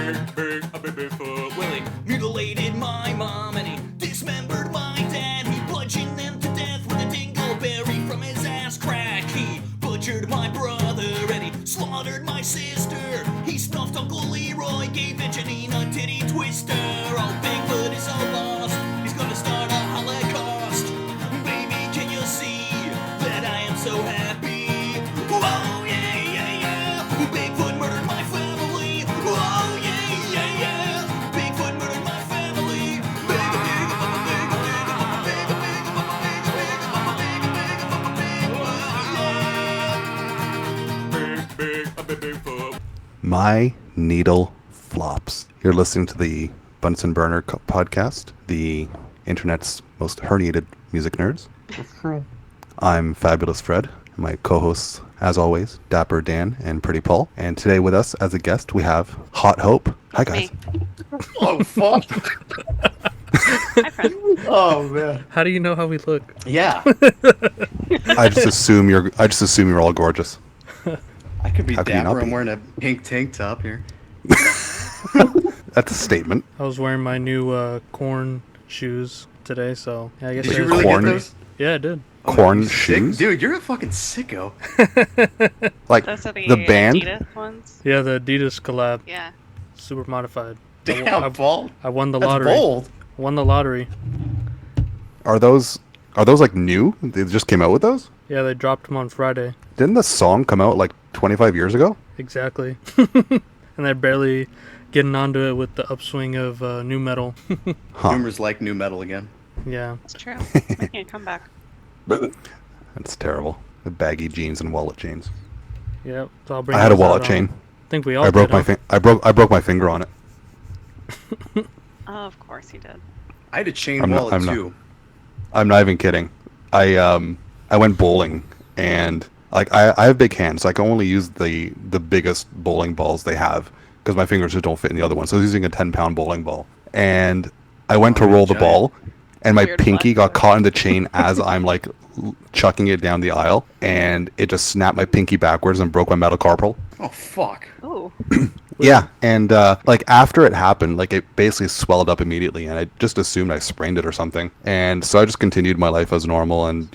Well, he mutilated my mom and he dismembered my dad. He bludgeoned them to death with a dingleberry from his ass crack. He butchered my brother and he slaughtered my sister. He snuffed Uncle Leroy, gave Angelina a titty twister. Oh, Bigfoot is so lost, he's gonna start a holocaust. Baby, can you see that I am so happy? Oh, yeah, yeah, yeah. Bigfoot murdered my family. Oh, yeah, yeah, yeah. Bigfoot murdered my family. Bigfoot. My needle flops. You're listening to the Bunsen Burner podcast, the internet's most herniated music nerds. I'm Fabulous Fred. My co-hosts, as always, Dapper Dan and Pretty Paul. And today with us as a guest, we have Hot Hope. Hi, guys. Oh, fuck. Hi, friend. Oh, man. How do you know how we look? Yeah. I just assume you're all gorgeous. I could be How can you not dapper. I'm be? wearing a pink tank top here. That's a statement. I was wearing my new corn shoes today, so yeah, I guess. Did you I- really Corn? get those? Yeah, I did. Corn you sick? shoes? Dude, you're a fucking sicko. Like Those are the band? Adidas ones. Yeah, the Adidas collab, Yeah. super modified. Damn, Paul. I won the That's lottery. bold. Won the lottery. Are those like new? They just came out with those? Yeah, they dropped them on Friday. Didn't the song come out like 25 years ago? Exactly. And they're barely getting onto it with the upswing of new metal. Huh. Boomers like new metal again. Yeah. It's true. Making a comeback. That's terrible. The baggy jeans and wallet chains. Yep. So I'll bring I had a those wallet out chain. I think we all I broke did, my huh? I broke my finger on it. Oh, of course he did. I had a chain I'm not- wallet, I'm not- too. I'm not even kidding. I went bowling and like I have big hands, so I can only use the biggest bowling balls they have because my fingers just don't fit in the other one. So I was using a 10-pound bowling ball, and I went to Oh, roll the giant. ball, and my Weird pinky black got caught in the chain as I'm like chucking it down the aisle, and it just snapped my pinky backwards and broke my metacarpal. Oh, fuck. Ooh. Yeah, and like after it happened, like it basically swelled up immediately, and I just assumed I sprained it or something. And so I just continued my life as normal, and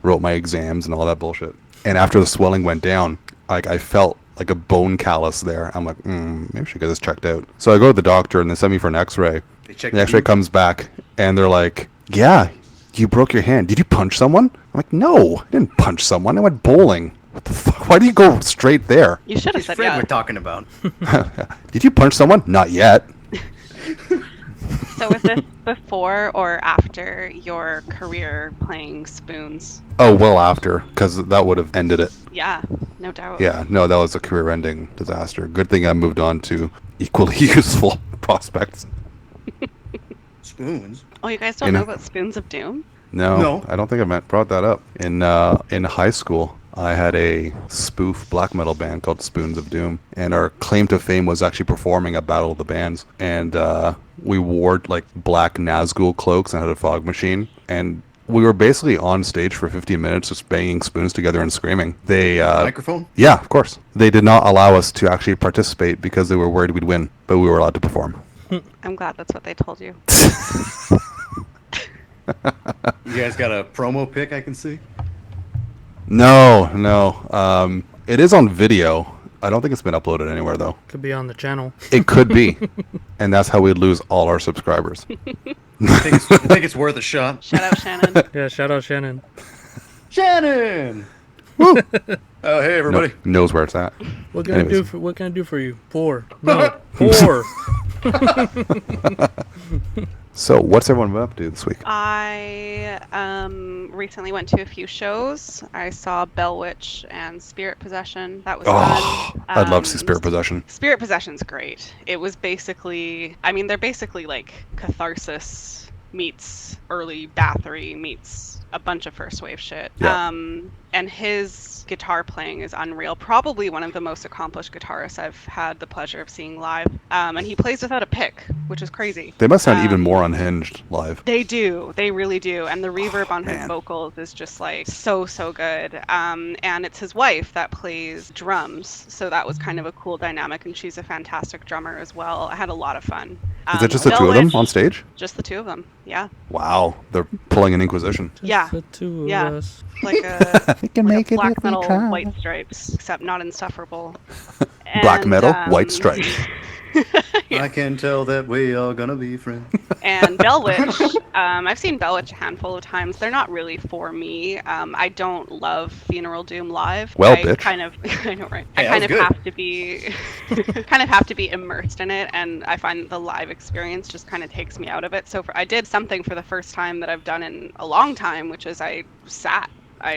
wrote my exams and all that bullshit. And after the swelling went down, like I felt like a bone callus there. I'm like, maybe I should get this checked out. So I go to the doctor, and they send me for an X-ray. They checked The X-ray you? comes back, and they're like, "Yeah, you broke your hand. Did you punch someone?" I'm like, "No, I didn't punch someone. I went bowling. What the fuck? Why do you go straight there?" You should have It's said Fred yeah. we're talking about. Did you punch someone? Not yet. So was this before or after your career playing spoons? Oh, well after, because that would have ended it. Yeah, no doubt. Yeah, no, that was a career-ending disaster. Good thing I moved on to equally useful prospects. Spoons? Oh, you guys don't You know know- about Spoons of Doom? No, I don't think I brought that up. In high school, I had a spoof black metal band called Spoons of Doom, and our claim to fame was actually performing at Battle of the Bands. And we wore like black Nazgul cloaks and had a fog machine, and we were basically on stage for 15 minutes just banging spoons together and screaming. They Microphone? yeah, of course. They did not allow us to actually participate because they were worried we'd win, but we were allowed to perform. I'm glad that's what they told you. You guys got a promo pic I can see? No. It is on video. I don't think it's been uploaded anywhere though. Could be on the channel. It could be, and that's how we'd lose all our subscribers. I think it's worth a shot. Shout out Shannon. Yeah, shout out Shannon. Shannon! Woo! Oh, hey, everybody. Knows where it's at. What can I Anyways. do for you? Poor. No. Poor. So, what's everyone been up to this week? I recently went to a few shows. I saw Bell Witch and Spirit Possession. That was Oh, fun. I'd love to see Spirit Possession. Spirit Possession's great. It was basically, I mean, they're basically like Catharsis meets early Bathory meets a bunch of first wave shit. Yeah. and his guitar playing is unreal. Probably one of the most accomplished guitarists I've had the pleasure of seeing live. And he plays without a pick, which is crazy. They must sound even more unhinged live. They do. They really do. And the reverb on his man. vocals is just like so good. And it's his wife that plays drums. So that was kind of a cool dynamic. And she's a fantastic drummer as well. I had a lot of fun. Is it just the two of them on stage? Just the two of them. Yeah. Wow, they're pulling an Inquisition. Yeah. The two of Yeah. us. Like a, We can like make a it black if we metal try. white stripes, except not insufferable. Black And, metal, white stripes. I can tell that we are gonna be friends. And Bellwitch, I've seen Bellwitch a handful of times. They're not really for me. I don't love Funeral Doom live. Well, I bitch. kind of, I know, right? Hey, I kind that of was have to be, kind of have to be immersed in it, and I find the live experience just kind of takes me out of it. So I did something for the first time that I've done in a long time, which is I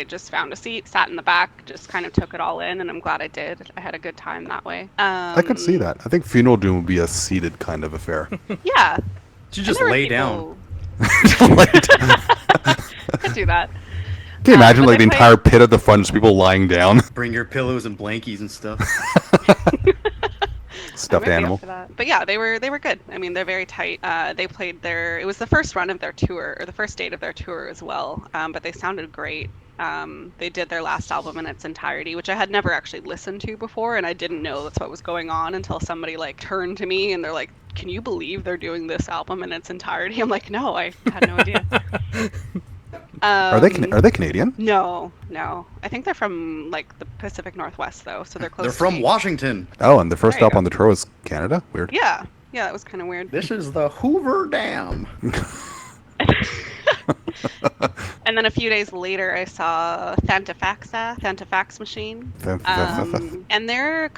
just found a seat, sat in the back, just kind of took it all in, and I'm glad I did. I had a good time that way. I could see that. I think Funeral Doom would be a seated kind of affair. Yeah. You just And there were lay down. people- Could do that. Can you imagine but like the they play- entire pit at the front, just people lying down? Bring your pillows and blankies and stuff. Stuffed I might be up animal. for that. But yeah, they were good. I mean, they're very tight. They played it was the first run of their tour, or the first date of their tour as well. But they sounded great. They did their last album in its entirety, which I had never actually listened to before, and I didn't know that's what was going on until somebody like turned to me and they're like, "Can you believe they're doing this album in its entirety?" I'm like, "No, I had no idea." Are they Canadian? No. I think they're from like the Pacific Northwest though, so they're close. They're to from me. Washington. Oh, and the first There you stop go. on the tour was Canada? Weird. Yeah, that was kind of weird. This is the Hoover Dam. And then a few days later, I saw Fantafax Machine. And they're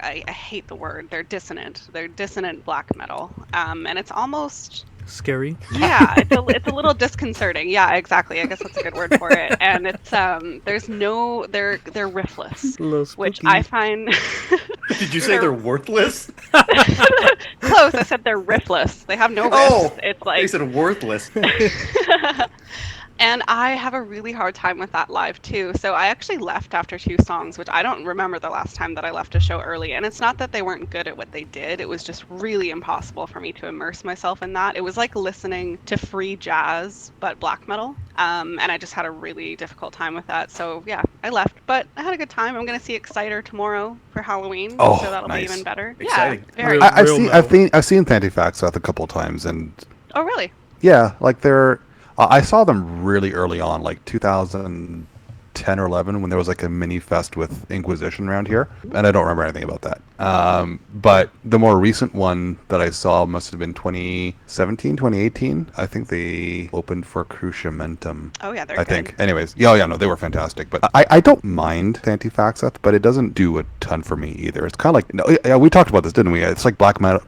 I hate the word, they're dissonant. They're dissonant black metal. And it's almost, Scary. yeah, it's a little disconcerting. Yeah, exactly. I guess that's a good word for it. And it's, they're riffless, A little which spooky. I find Did you say they're worthless? close. I said they're riffless. They have no riffs. Oh, It's they like, said worthless. and I have a really hard time with that live too. So I actually left after 2 songs, which I don't remember the last time that I left a show early. And it's not that they weren't good at what they did. It was just really impossible for me to immerse myself in that. It was like listening to free jazz, but black metal. And I just had a really difficult time with that. So yeah, I left, but I had a good time. I'm going to see Exciter tomorrow for Halloween. Oh, so that'll nice. be even better. Exciting. Yeah, very. Real- I've seen Fantafax a couple times, and Oh, really? yeah, like I saw them really early on, like 2010 or 11, when there was like a mini fest with Inquisition around here, and I don't remember anything about that. But the more recent one that I saw must have been 2017, 2018. I think they opened for Cruciamentum. Oh, yeah, they're I good. think. Anyways, yeah, no, they were fantastic. But I don't mind Fantafax, but it doesn't do a ton for me either. It's kind of like, no, yeah, we talked about this, didn't we? It's like black metal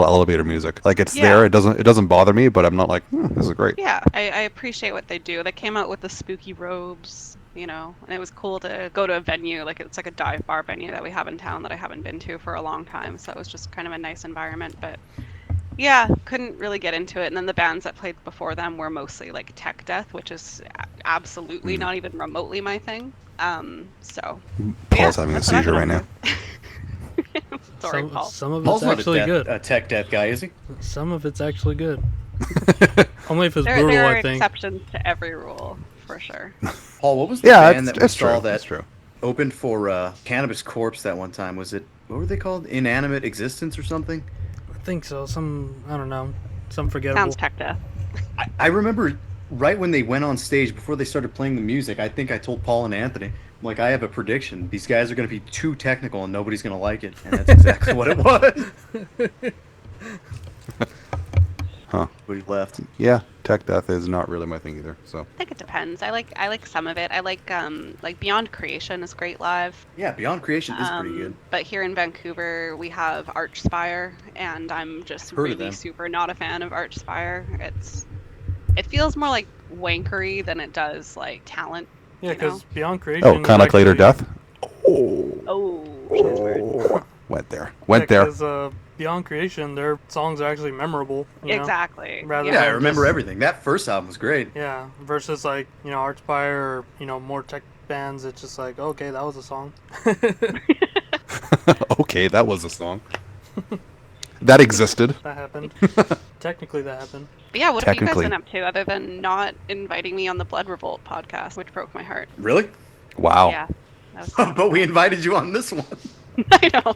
elevator music. Like it's there, it doesn't bother me, but I'm not like, this is great. Yeah, I appreciate what they do. They came out with the spooky robes, and it was cool to go to a venue, like it's like a dive bar venue that we have in town that I haven't been to for a long time. So it was just kind of a nice environment, but yeah, couldn't really get into it. And then the bands that played before them were mostly like tech death, which is absolutely not even remotely my thing. So Paul's having a that's what I've seizure been right now. up to. Sorry, Paul. Some of Paul's it's not actually a good. tech death guy, is he? Some of it's actually good. Only if it's There brutal, are I think. exceptions to every rule, for sure. Paul, what was the Yeah, band that we it's saw true. that It's true. opened for Cannabis Corpse that one time? Was it, what were they called? Inanimate Existence or something? I think so. I don't know. Some forgettable. Sounds tech death. I remember right when they went on stage, before they started playing the music, I think I told Paul and Anthony, I'm like, I have a prediction. These guys are going to be too technical and nobody's going to like it. And that's exactly what it was. Huh. We left. Yeah, tech death is not really my thing either. So I think it depends. I like some of it. I like Beyond Creation is great live. Yeah, Beyond Creation is pretty good. But here in Vancouver, we have Archspire, and I'm just Heard of really them. super not a fan of Archspire. It feels more like wankery than it does like talent. Yeah, you know? because Beyond Creation. kind of like Later Death. Oh, choice word. Went there. Went there. Because Beyond Creation, their songs are actually memorable. You know? Exactly. Rather Yeah, I than remember just- everything. That first album was great. Yeah, versus like, Archspire or, more tech bands, it's just like, okay, that was a song. Okay, that was a song. That existed. That happened. Technically, that happened. But yeah, what have you guys Technically. been up to other than not inviting me on the Blood Revolt podcast, which broke my heart? Really? Wow. Yeah. That was But we invited you on this one. I know.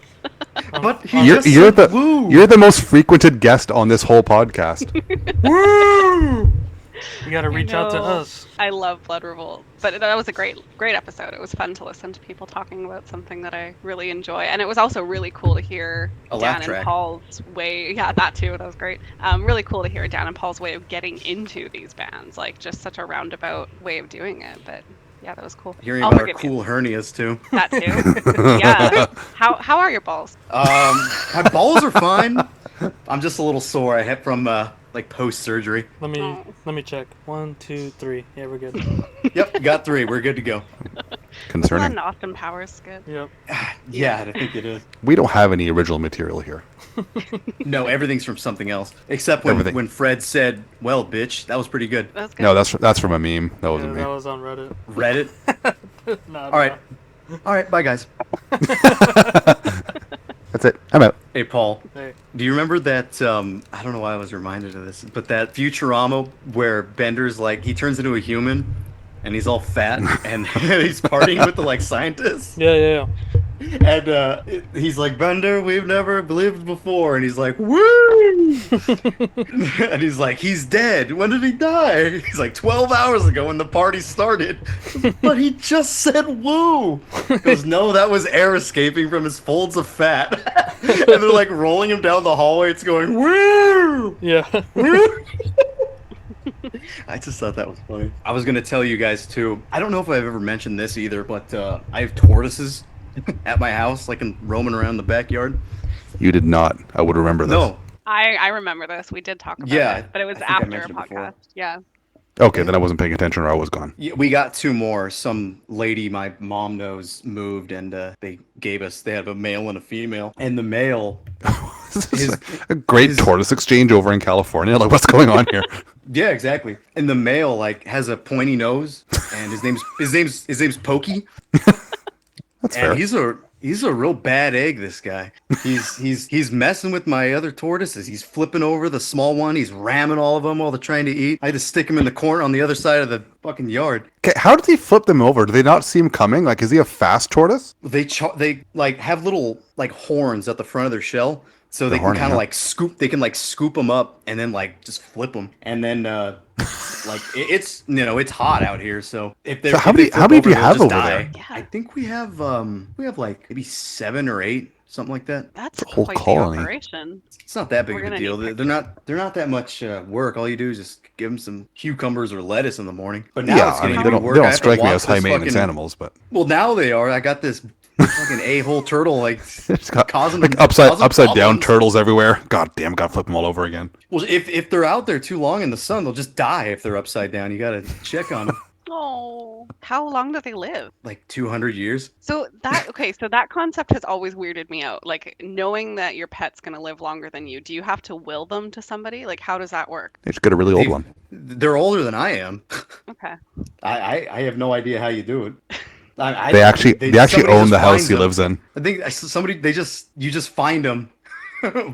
But he You're, just you're said the woo. you're the most frequented guest on this whole podcast. Woo! You gotta reach out to know. us. I love Blood Revolt, but that was a great episode. It was fun to listen to people talking about something that I really enjoy, and it was also really cool to hear A laugh Dan track. and Paul's way. Yeah, that too. That was great. Really cool to hear Dan and Paul's way of getting into these bands, like just such a roundabout way of doing it. But yeah, that was cool. Hearing I'll about our forgive you. cool hernias too. That too. Yeah. How are your balls? My balls are fine. I'm just a little sore. I had from like post surgery. Let Oh. me check. 1, 2, 3. Yeah, we're good. Yep, got 3. We're good to go. Isn't that Concerning. an Austin Powers skit? Yep. Yeah, I think it is. We don't have any original material here. No, everything's from something else. Except when Everything. when Fred said, "Well, bitch," that was pretty good. That was good. No, that's from a meme. That Yeah, wasn't me. that was on Reddit. Reddit. Nah, All right, all right. Bye, guys. That's it. I'm out. Hey, Paul. Hey. Do you remember that? I don't know why I was reminded of this, but that Futurama where Bender's like he turns into a human, and he's all fat, and he's partying with the like scientists, Yeah. and he's like, Bender, we've never lived before, and he's like, woo, and he's like, he's dead. When did he die? He's like 12 hours ago when the party started, but he just said woo. He goes, no, that was air escaping from his folds of fat, and they're like rolling him down the hallway. It's going woo. Yeah. I just thought that was funny. I was gonna tell you guys too. I don't know if I've ever mentioned this either, but I have tortoises at my house, like in roaming around the backyard. You did not. I would remember this. No. I remember this. We did talk about Yeah, it, but it was I think I after a mentioned it before. podcast. Yeah. Okay, then I wasn't paying attention or I was gone. Yeah, we got 2 more. Some lady my mom knows moved, and they have a male and a female. And the male, This is His- a great his- tortoise exchange over in California. Like, what's going on here? yeah, exactly. And the male like has a pointy nose, and his name's Pokey. That's And fair. he's a real bad egg, this guy. He's messing with my other tortoises. He's flipping over the small one. He's ramming all of them while they're trying to eat. I had to stick him in the corner on the other side of the fucking yard. Okay, how did he flip them over? Do they not see him coming? Like, is he a fast tortoise? They like have little like horns at the front of their shell, so they can horny, kind huh? of like scoop. They can like scoop them up and then like just flip them, and then like it's it's hot out here, so if they're So how if they many- how flip many do you they'll have just over die. there? Yeah. I think we have like maybe 7 or 8, something like that. That's a whole quite colony. the operation. It's not that big We're of a gonna deal. need They're not that much work. All you do is just give them some cucumbers or lettuce in the morning. But now Yeah, it's I gonna mean, be they don't, work. they I don't have to strike me walk as high this maintenance fucking- animals, but Well, now they are. I got this fucking a-hole turtle like it's got causing like causing upside down problems. turtles everywhere. God damn, gotta flip them all over again. Well, if they're out there too long in the sun, they'll just die if they're upside down. You gotta check on them. Oh, how long do they live? Like 200 years. So that concept has always weirded me out. Like knowing that your pet's gonna live longer than you, do you have to will them to somebody? Like how does that work? They should get a really old They've- one. They're older than I am. Okay. I have no idea how you do it. They actually somebody own just the house finds he them. lives in. I think somebody you just find them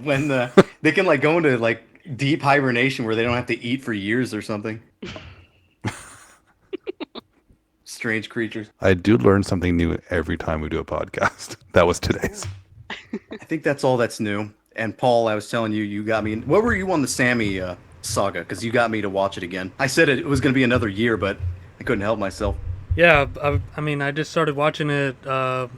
when they can like go into like deep hibernation where they don't have to eat for years or something. Strange creatures. I do learn something new every time we do a podcast. That was today's. I think that's all that's new. And Paul, I was telling you, you got me. What were you on the Sammy saga? Because you got me to watch it again. I said it was going to be another year, but I couldn't help myself. Yeah, I mean, I just started watching it, the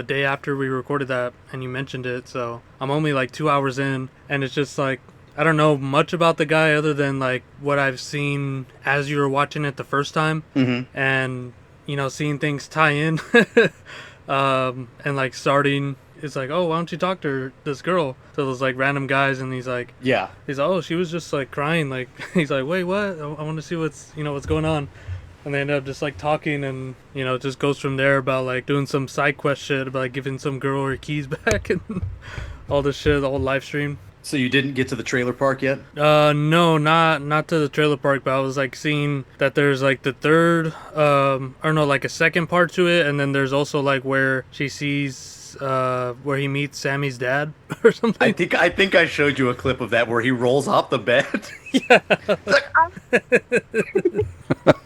day after we recorded that, and you mentioned it, so I'm only like 2 hours in, and it's just like, I don't know much about the guy other than like what I've seen as you were watching it the first time, Mm-hmm. and, seeing things tie in, and like starting, it's like, oh, why don't you talk to this girl? So there's like random guys, and he's like, Yeah. oh, she was just like crying, like, he's like, wait, what? I want to see what's going on. And they end up just like talking, and you know, it just goes from there about like doing some side quest shit about like giving some girl her keys back and all this shit, the whole live stream. So you didn't get to the trailer park yet? No, not to the trailer park, but I was like seeing that there's like the third, or no, like a second part to it, and then there's also like where she sees, where he meets Sammy's dad or something. I think I showed you a clip of that where he rolls off the bed. Yeah.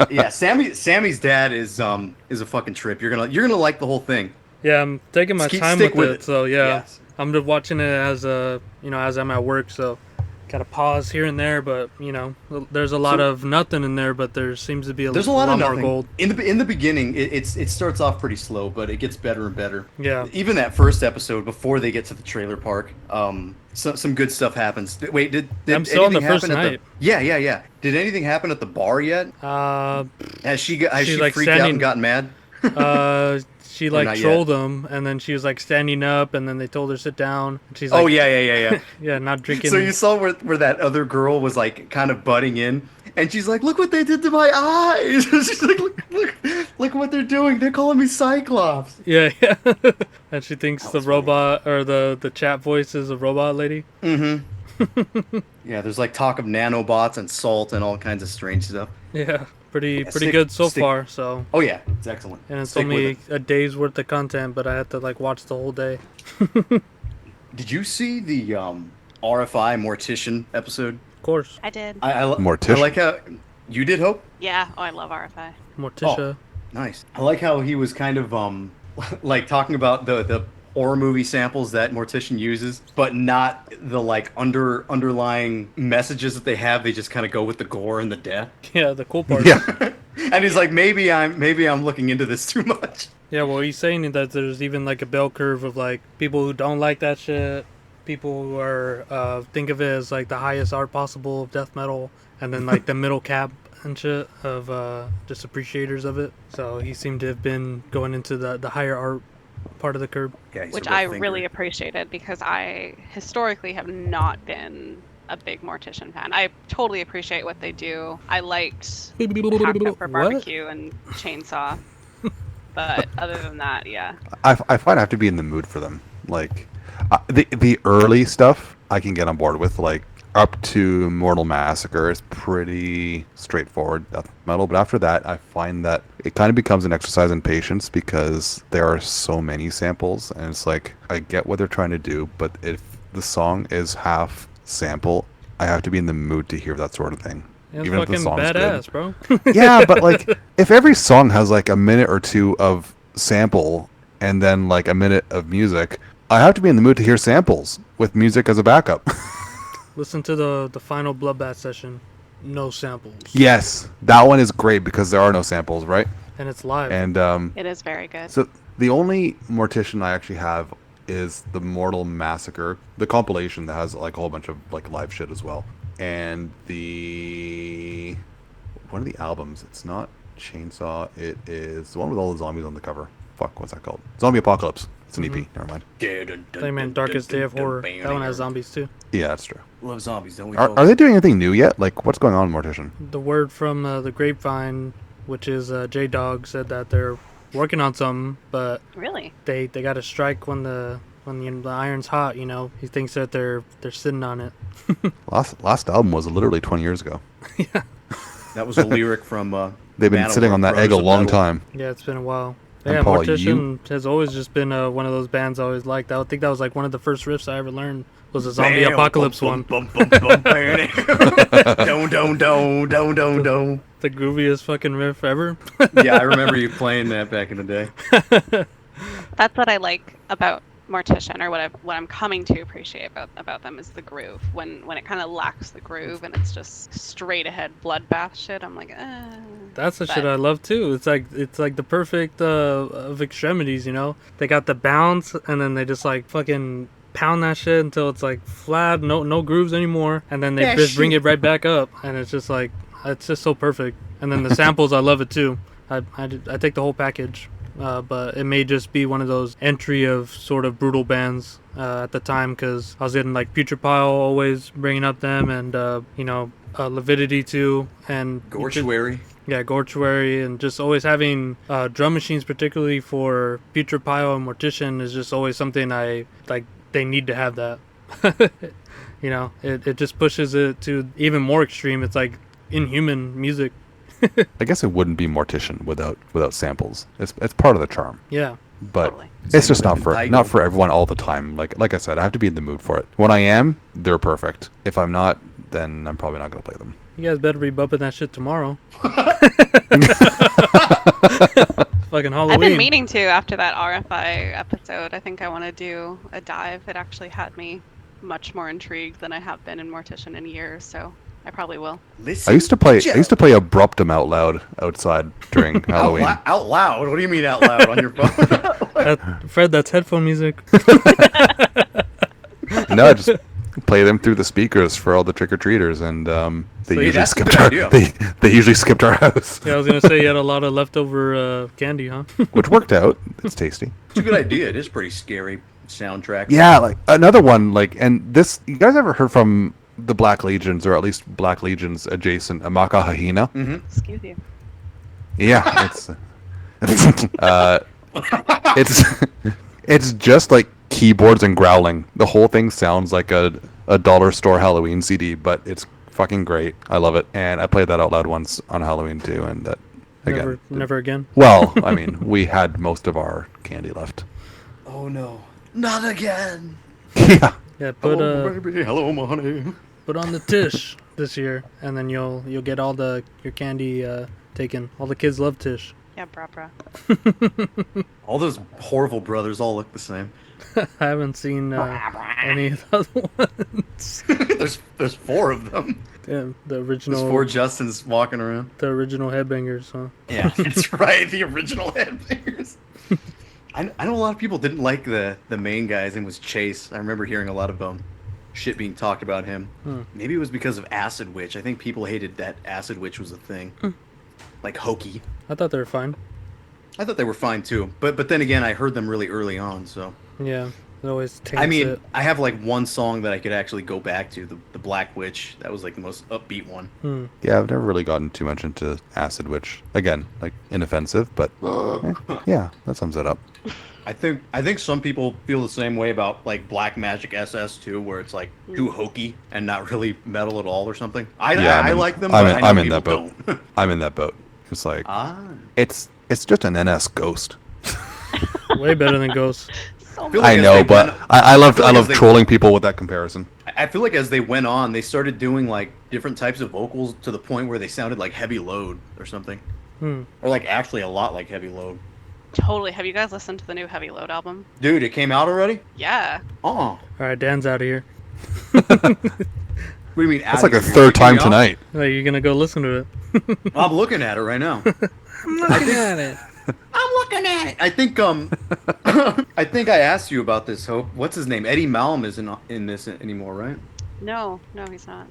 Yeah, Sammy's dad is a fucking trip. You're gonna like the whole thing. Yeah, I'm taking my time Stick with it, so yeah. Yes. I'm just watching it as as I'm at work, so gotta pause here and there, but you know, there's a lot of nothing in there, but there seems to be a lot of more nothing. gold. In the beginning, it starts off pretty slow, but it gets better and better. Yeah. Even that first episode before they get to the trailer park, some good stuff happens. Wait, did I'm still on the anything first happen at night. Yeah. Did anything happen at the bar yet? Has she like freaked out and gotten mad? She Or like not trolled them, and then she was like standing up, and then they told her to sit down. And she's like, Oh yeah. yeah, not drinking. So you saw where that other girl was like kind of butting in, and she's like, "Look what they did to my eyes!" She's like, "Look what they're doing! They're calling me Cyclops." Yeah. And she thinks the robot or the chat voice is a robot lady. Mm-hmm. Yeah, there's like talk of nanobots and salt and all kinds of strange stuff. Yeah, pretty stick- good so stick- far. So. Oh yeah, it's excellent. And it's Stick with only it. a day's worth of content, but I had to like watch the whole day. Did you see the RFI Mortician episode? Of course. I did. Mortician? I like how you did, Hope. Yeah. Oh, I love RFI. Morticia. Nice. I like how he was kind of like talking about the horror movie samples that Mortician uses, but not the like underlying messages that they have. They just kind of go with the gore and the death. Yeah, the cool part. Yeah. And he's like, maybe I'm looking into this too much. Yeah, well, he's saying that there's even like a bell curve of like people who don't like that shit, people who are think of it as like the highest art possible of death metal, and then like the middle cap and shit of just appreciators of it. So he seemed to have been going into the higher art part of the curve. Yeah, he's a Which real I thinker. really appreciated because I historically have not been a big Mortician fan. I totally appreciate what they do. I liked Hacked Pepper What? Barbecue and Chainsaw. But other than that, yeah. I find I have to be in the mood for them. Like the early stuff I can get on board with, like up to Mortal Massacre is pretty straightforward death metal, but after that I find that it kind of becomes an exercise in patience because there are so many samples, and it's like I get what they're trying to do, but if the song is half sample, I have to be in the mood to hear that sort of thing. It's Even if the fucking song's badass, good. bro. Yeah, but like if every song has like a minute or two of sample and then like a minute of music, I have to be in the mood to hear samples with music as a backup. Listen to the final Bloodbath session. No samples. Yes, that one is great because there are no samples, right? And it's live. And It is very good. so the only Mortician I actually have is the Mortal Massacre, the compilation that has like a whole bunch of like live shit as well. And one of the albums, it's not Chainsaw, it is the one with all the zombies on the cover. Fuck, what's that called? Zombie Apocalypse. It's an EP, never mind. They meant Darkest Day of Horror. That one has zombies too. Yeah, that's true. Love zombies, don't we? Are they doing anything new yet? Like, what's going on in Mortician? The word from the grapevine, which is J-Dog, said that they're working on something, but Really? they got to strike when the iron's hot. You know, he thinks that they're sitting on it. Last album was literally 20 years ago. Yeah, That was a lyric from. They've been sitting on that egg a Brothers of long Metal. time. yeah, it's been a while. And Yeah, Paul, Mortician has always just been one of those bands I always liked. I would think that was like one of the first riffs I ever learned was a Zombie Apocalypse one. Don don don don don don. The grooviest fucking riff ever. Yeah, I remember you playing that back in the day. That's what I like about Mortician, or what I'm coming to appreciate about them is the groove. When it kind of lacks the groove and it's just straight ahead bloodbath shit, I'm like, That's the But- shit I love too. It's like the perfect of extremities, you know. They got the bounce, and then they just like fucking pound that shit until it's like flat, no grooves anymore, and then they just bring it right back up, and it's just like it's just so perfect. And then the samples, I love it too. I take the whole package. But it may just be one of those entry of sort of brutal bands at the time, because I was getting like Putrepile always bringing up them, and Levidity too, and Gortuary. Yeah, Gortuary, and just always having drum machines, particularly for Future Pyro and Mortician, is just always something I like. They need to have that. You know, it just pushes it to even more extreme. It's like inhuman music. I guess it wouldn't be Mortician without samples. It's part of the charm. Yeah. But Totally. it's just Same not with for Tiger. everyone all the time. Like I said, I have to be in the mood for it. When I am, they're perfect. If I'm not, then I'm probably not going to play them. You guys better be bumping that shit tomorrow. Fucking Halloween. I've been meaning to after that RFI episode. I think I want to do a dive. It actually had me much more intrigued than I have been in Mortician in years, so I probably will. Listen, I used to play Abruptum out loud outside during Halloween. Out loud? What do you mean out loud on your phone? Fred, that's headphone music. No, I just play them through the speakers for all the trick or treaters, and they So usually that's a skipped good our idea. they usually skipped our house, Yeah, I was gonna say you had a lot of leftover candy, huh? which worked out. It's tasty. It's a good idea. It is pretty scary soundtrack. Yeah, like another one, like, and this, you guys ever heard from the Black Legions, or at least Black Legions adjacent, Amaka Hahina? Excuse you. Yeah, it's just like keyboards and growling. The whole thing sounds like a dollar store Halloween CD, but it's fucking great. I love it, and I played that out loud once on Halloween too, and that again. Never again. Well, I mean, we had most of our candy left. Oh no, not again. Yeah. Yeah, put Hello, baby. Hello, my honey. put on the Tish this year, and then you'll get all your candy taken. All the kids love Tish. Yeah, brah. All those horrible brothers all look the same. I haven't seen any of the other ones. there's four of them. Yeah, the There's original, four Justins walking around. the original headbangers, huh? Yeah, that's right. The original headbangers. I know a lot of people didn't like the main guy. His name was Chase. I remember hearing a lot of shit being talked about him. Maybe it was because of Acid Witch. I think people hated that Acid Witch was a thing. Like hokey. I thought they were fine. I thought they were fine too. But then again, I heard them really early on, so. Yeah, it always taints I mean, it. I have like one song that I could actually go back to, the Black Witch. That was like the most upbeat one. Yeah, I've never really gotten too much into Acid Witch. Again, like, inoffensive, but yeah, that sums it up. I think some people feel the same way about like Black Magic SS too, where it's like too hokey and not really metal at all or something. I like them. But I know I'm in people that boat. don't. I'm in that boat. It's like Ah. it's just an NS Ghost. Way better than Ghost. So feel I like as know, they but went- I love as they- trolling people with that comparison. I feel like as they went on, they started doing like different types of vocals to the point where they sounded like Heavy Load or something, or like actually a lot like Heavy Load. totally. Have you guys listened to the new Heavy Load album? Dude, it came out already? Yeah. Oh, All right, Dan's out of here. what do you mean? That's like a outta here? third Kicking me time out? tonight. Like, you're gonna go listen to it. I'm looking at it right now. Looking at it. I'm looking at it. I think I think I asked you about this. Hope. What's his name? Eddie Malm isn't in this anymore, right? No, he's not.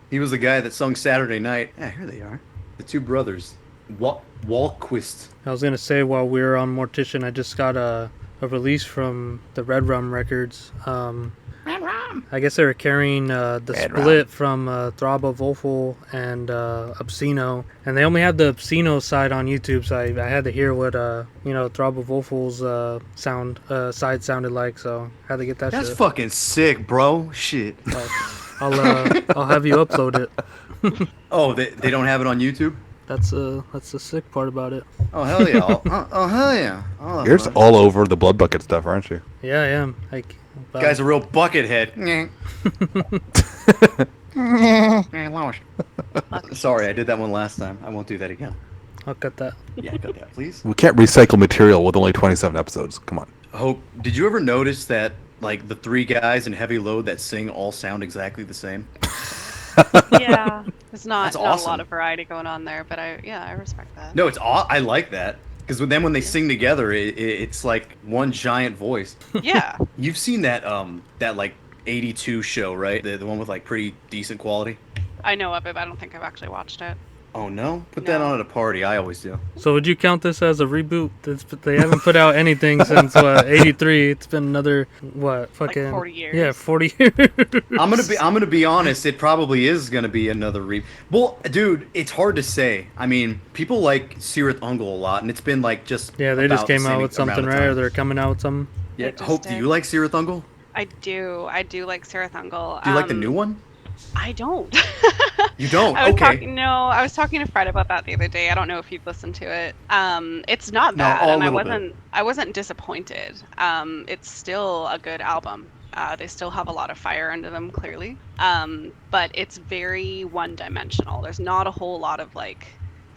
He was the guy that sung Saturday Night. Yeah, here they are. The two brothers. Walquist. I was gonna say while we were on Mortician, I just got a release from the Red Rum Records. I guess they were carrying the Red split from Thraba Wolfel and Obsceno, and they only had the Obsceno side on YouTube, so I had to hear what Thraba Wolfel's side sounded like, so I had to get that That's shit. fucking sick, bro. Shit. But I'll have you upload it. Oh, they don't have it on YouTube? That's the sick part about it. Oh, hell yeah. Oh, hell yeah. Oh, You're just all over the Blood Bucket stuff, aren't you? Yeah, I am. Like, guy's a real buckethead. Sorry, I did that one last time. I won't do that again. I'll cut that. Yeah, cut that, please. We can't recycle material with only 27 episodes. Come on. Hope, did you ever notice that, like, the three guys in Heavy Load that sing all sound exactly the same? Yeah. There's not That's a awesome. lot of variety going on there, but I respect that. No, I like that. Because then when they sing together, it's like one giant voice. Yeah. You've seen that like 82 show, right? The one with like pretty decent quality. I know of it, but I don't think I've actually watched it. Oh no, put that No. on at a party. I always do. So would you count this as a reboot? They haven't put out anything since what, '83. It's been another what, fucking 40 years. Yeah, 40 years. I'm gonna be honest. It probably is gonna be another Well, dude, it's hard to say. I mean, people like Sirith Ungol a lot, and it's been like just Yeah, they just about the came out same with amount something, of right? Or time. they're coming out with something. Yeah, They just Hope, do did. you like Sirith Ungol? I do like Sarah Thungle. Do you like the new one? I don't. You don't? I was Okay. I was talking to Fred about that the other day. I don't know if you'd listened to it. It's not No, bad, a and little bit. I wasn't disappointed. It's still a good album. They still have a lot of fire under them, clearly. But it's very one-dimensional. There's not a whole lot of like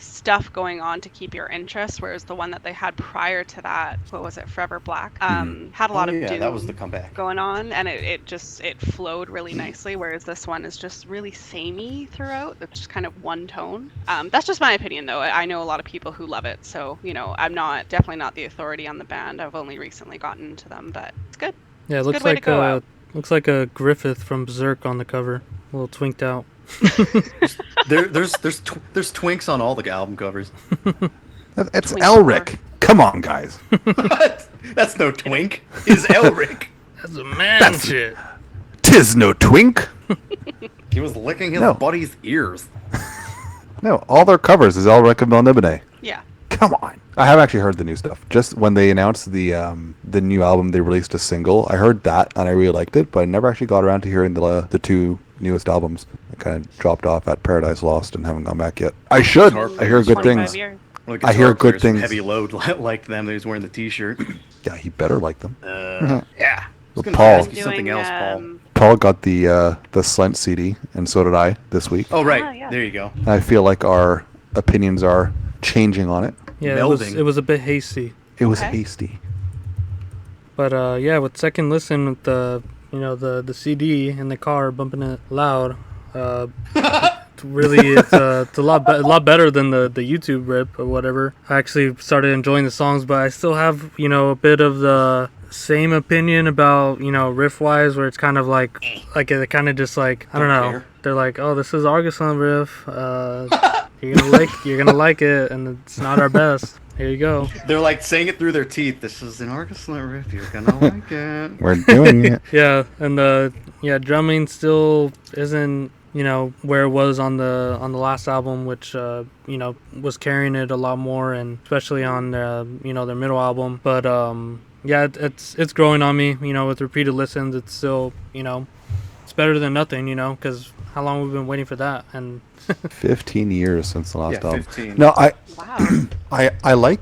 stuff going on to keep your interest, whereas the one that they had prior to that, what was it, Forever Black, had a lot Oh, of yeah, doom that was the comeback. going on, and it flowed really nicely, whereas this one is just really samey throughout. It's just kind of one tone. That's just my opinion, though. I know a lot of people who love it, so I'm definitely not the authority on the band. I've only recently gotten into them, but it's good. Yeah, it It's a looks good way to like go out. looks like a Griffith from Berserk on the cover, a little twinked out. There's twinks on all the album covers. It's Twink Elric. Come on, guys. What? That's no twink. Is Elric? That's a man shit. Tis no twink. He was licking his No. buddy's ears. No, all their covers is Elric and Melnibone. Yeah. Come on. I have actually heard the new stuff. Just when they announced the new album, they released a single. I heard that and I really liked it, but I never actually got around to hearing the two newest albums. I kind of dropped off at Paradise Lost and haven't gone back yet. I should. I hear good 25 things. years. Like I hear good guitar players from things. Heavy Load liked them. He was wearing the T-shirt. Yeah, he better like them. Yeah. I was gonna Paul. ask you something Doing, else, Paul. Paul got the Slent CD, and so did I this week. Oh right, yeah. there you go. I feel like our opinions are changing on it. Yeah, Melding. it was a bit hasty. It was Okay. hasty. But yeah, with second listen with the the CD in the car bumping it loud, really it's a lot better than the YouTube rip or whatever. I actually started enjoying the songs, but I still have a bit of the same opinion about riff wise, where it's kind of like it kind of just like I don't Don't know. care. They're like, oh, this is Argoson riff. You're gonna like it, and it's not our best. Here you go. They're like saying it through their teeth. This is an Argoson riff. You're gonna like it. We're doing it. Yeah, and drumming still isn't where it was on the last album, which was carrying it a lot more, and especially on their middle album. But yeah, it's growing on me. With repeated listens, it's still it's better than nothing. Because how long we've been waiting for that, and 15 years since the last Yeah, album. 15. No, Wow. I like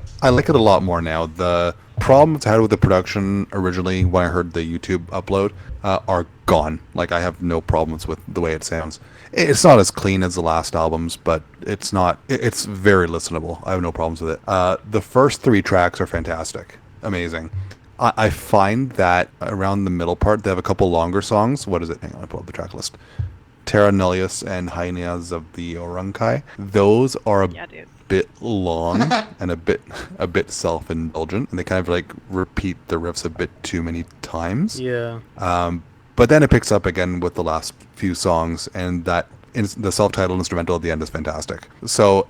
it a lot more now. The problems I had with the production originally when I heard the YouTube upload are gone. Like I have no problems with the way it sounds. It's not as clean as the last albums, but it's not. It's very listenable. I have no problems with it. The first 3 tracks are fantastic, amazing. I find that around the middle part they have a couple longer songs. What is it? Hang on, I pull up the track list. Terra Nullius and Hyenas of the Orunkai. Those are a Yeah, dude. bit long and a bit self-indulgent, and they kind of like repeat the riffs a bit too many times. yeah, But then it picks up again with the last few songs, and the self-titled instrumental at the end is fantastic. So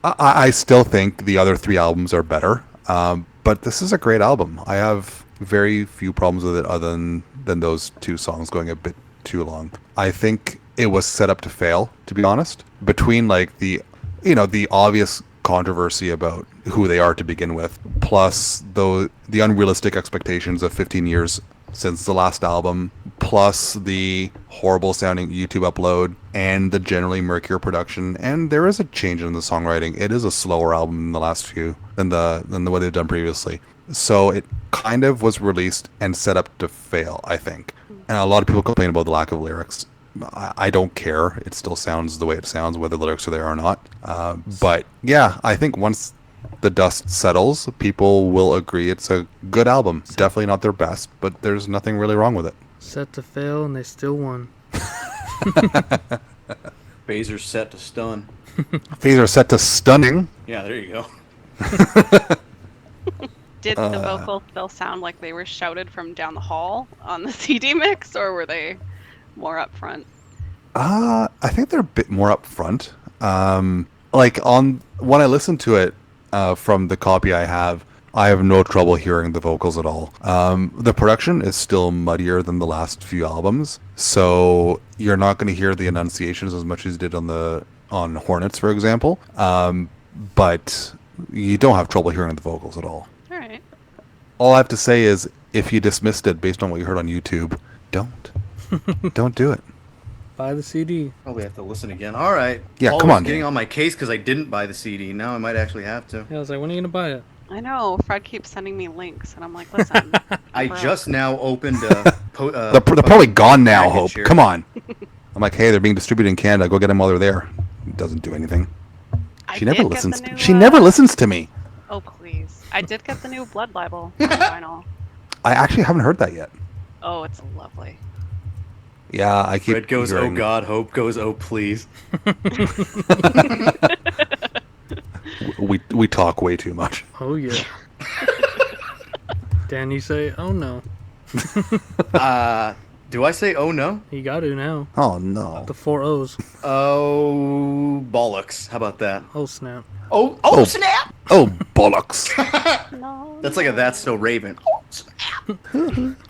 I still think the other 3 albums are better, but this is a great album. I have very few problems with it other than those 2 songs going a bit too long. I think it was set up to fail, to be honest. Between like the obvious controversy about who they are to begin with, plus the unrealistic expectations of 15 years since the last album, plus the horrible sounding YouTube upload and the generally murkier production, and there is a change in the songwriting. It is a slower album than the last few than the way they've done previously. So it kind of was released and set up to fail, I think. And a lot of people complain about the lack of lyrics. I don't care. It still sounds the way it sounds, whether the lyrics are there or not. But yeah, I think once the dust settles, people will agree it's a good album. Definitely not their best, but there's nothing really wrong with it. set to fail, and they still won. Phaser's set to stun. These are set to stunning. Yeah, there you go. Did the vocals still sound like they were shouted from down the hall on the CD mix, or were they more up front? I think they're a bit more upfront. A like on when I listen to it from the copy I have no trouble hearing the vocals at all. The production is still muddier than the last few albums, so you're not going to hear the enunciations as much as you did on Hornets, for example. But you don't have trouble hearing the vocals at all. All right. All I have to say is, if you dismissed it based on what you heard on YouTube, don't do it. Buy the CD. Probably have to listen again. All right. Yeah, Paul come was on, getting Dan. on my case because I didn't buy the CD. Now I might actually have to. Yeah, I was like, when are you gonna buy it? I know. Fred keeps sending me links, and I'm like, listen. I bro. just now opened They're probably gone now, package Hope. here. Come on. I'm like, hey, they're being distributed in Canada. Go get them while they're there. It doesn't do anything. I She never did get listens. the new, She never listens to me. Oh, please. I did get the new Blood Bible on vinyl. I actually haven't heard that yet. Oh, it's lovely. Yeah, I keep. Fred goes, hearing- oh God. Hope goes, oh please. We talk way too much. Oh yeah. Dan, you say, oh no. Do I say oh no? You got to now. Oh no. The 4 O's. Oh bollocks. How about that? Oh snap. Oh snap! Oh bollocks. No. That's like a That's So Raven. Oh, snap.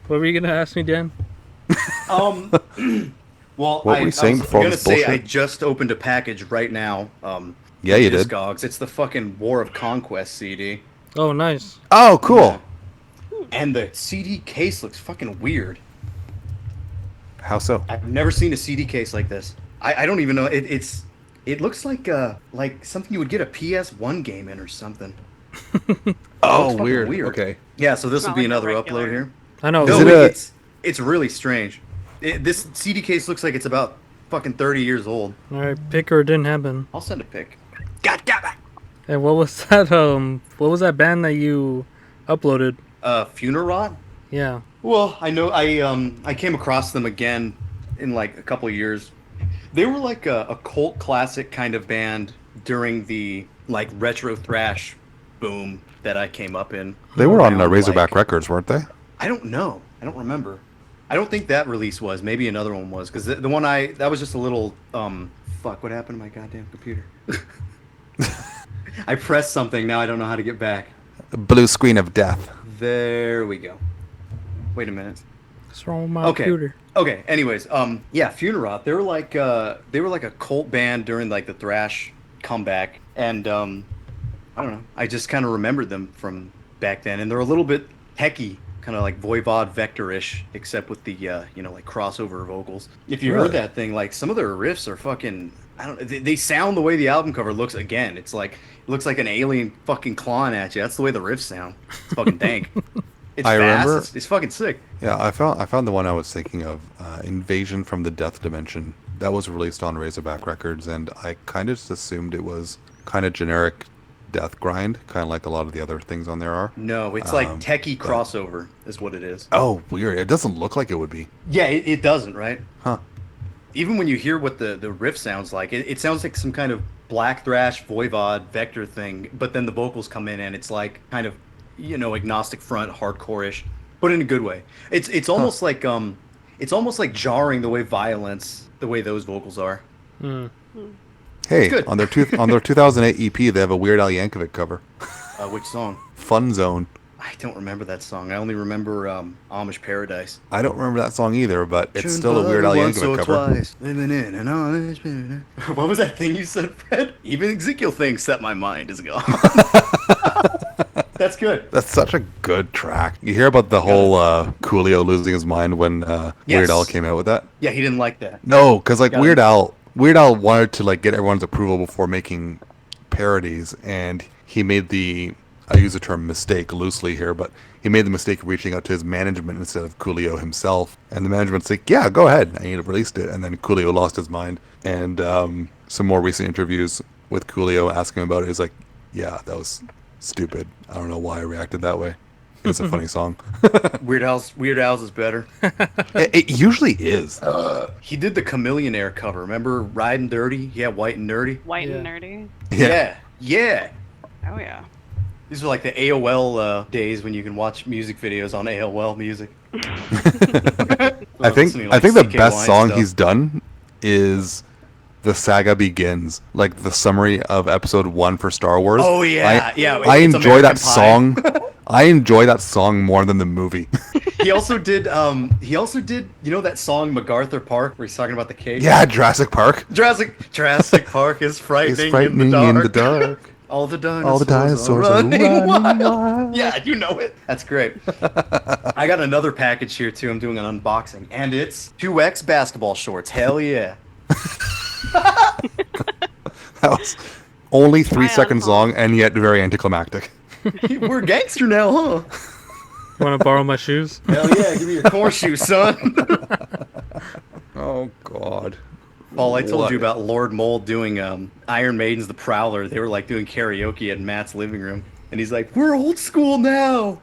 What were you gonna ask me, Dan? Well, What were you saying I was before gonna this say I bullshit? just opened a package right now. Yeah, you did. Discogs. It's the fucking War of Conquest CD. Oh nice. Oh, cool. And the CD case looks fucking weird. How so? I've never seen a CD case like this. I don't even know. It looks like something you would get a PS1 game in or something. Oh, fucking weird. weird. Okay. Yeah, so this Not will be like a another regular. upload here. I know. Is No, it a- it's really strange. This CD case looks like it's about fucking 30 years old. All right, pick or it didn't happen. I'll send a pic. God damn it! And what was that? What was that band that you uploaded? Funerot? Yeah. Well, I know I came across them again in like a couple of years. They were like a cult classic kind of band during the like retro thrash boom that I came up in. They were on Around, Razorback like- Records, weren't they? I don't know. I don't remember. I don't think that release was. Maybe another one was because the one that was just a little fuck. What happened to my goddamn computer? I pressed something. Now I don't know how to get back. Blue screen of death. There we go. Wait a minute. What's wrong with my Okay. computer? Okay. Anyways, yeah, Funerot. They were like a cult band during like the thrash comeback, and I don't know. I just kind of remembered them from back then, and they're a little bit techy, kind of like Voivod Vector-ish, except with the like crossover vocals. If you Really? heard that thing, like some of their riffs are fucking. I don't. They sound the way the album cover looks. Again, it's like it looks like an alien fucking clawing at you. That's the way the riffs sound. It's fucking dank. It's I fast. remember- It's fucking sick. Yeah, I found the one I was thinking of, Invasion from the Death Dimension. That was released on Razorback Records, and I kind of just assumed it was kind of generic death grind, kind of like a lot of the other things on there are. No, it's like techie but- crossover is what it is. Oh, weird. It doesn't look like it would be. Yeah, it doesn't, right? Huh. Even when you hear what the riff sounds like, it sounds like some kind of black thrash Voivod Vector thing, but then the vocals come in and it's like kind of, agnostic front, hardcore-ish, but in a good way. It's almost like jarring the way the way those vocals are. Hmm. Hey, good. on their 2008 EP, they have a Weird Al Yankovic cover. Which song? Fun Zone. I don't remember that song. I only remember Amish Paradise. I don't remember that song either, but it's still a Weird Al Once Yankovic or cover. twice, living in an Amish paradise. What was that thing you said, Fred? Even Ezekiel thinks that my mind is gone. That's good. That's such a good track. You hear about the whole Coolio losing his mind when Weird Al came out with that? Yeah, he didn't like that. No, because like Got Weird it. Al wanted to like get everyone's approval before making parodies, and he made I use the term mistake loosely here, but he made the mistake of reaching out to his management instead of Coolio himself. And the management's like, yeah, go ahead. And he released it. And then Coolio lost his mind. And some more recent interviews with Coolio asking him about it, he's like, yeah, that was stupid. I don't know why I reacted that way. It's a funny song. Weird Al's is better. It usually is. He did the Chameleonaire cover. Remember Riding Dirty? Yeah, White and Nerdy. White and Yeah. nerdy. Yeah. Oh yeah. These are like the AOL days when you can watch music videos on AOL Music. I think the best song he's done is the saga begins, like the summary of episode 1 for Star Wars. Oh yeah, I it's enjoy that American Pie. song. I enjoy that song more than the movie. He also did you know that song MacArthur Park where he's talking about the cake? Yeah, Jurassic Park. Jurassic Park is frightening, It's frightening in the dark. dark. All the All the dinosaurs are running wild. Yeah, you know it. That's great. I got another package here too. I'm doing an unboxing, and it's 2X basketball shorts. Hell yeah! That was only 3 Try on seconds home. long and yet very anticlimactic. We're gangster now, huh? Want to borrow my shoes? Hell yeah! Give me your core shoes, son. Oh God. Paul, I told What? you about Lord Mold doing Iron Maiden's The Prowler. They were like doing karaoke at Matt's living room. And he's like, we're old school now.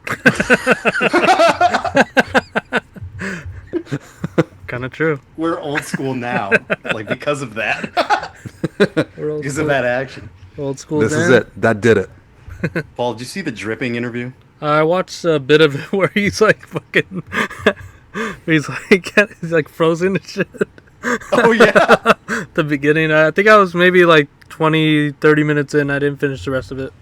Kind of true. We're old school now. Like, because of that. We're old Because school. of that action. Old school. This is Dan. it. That did it. Paul, did you see the dripping interview? I watched a bit of it where he's like fucking. he's like frozen and shit. Oh, yeah. The beginning. I think I was maybe like 20, 30 minutes in. I didn't finish the rest of it.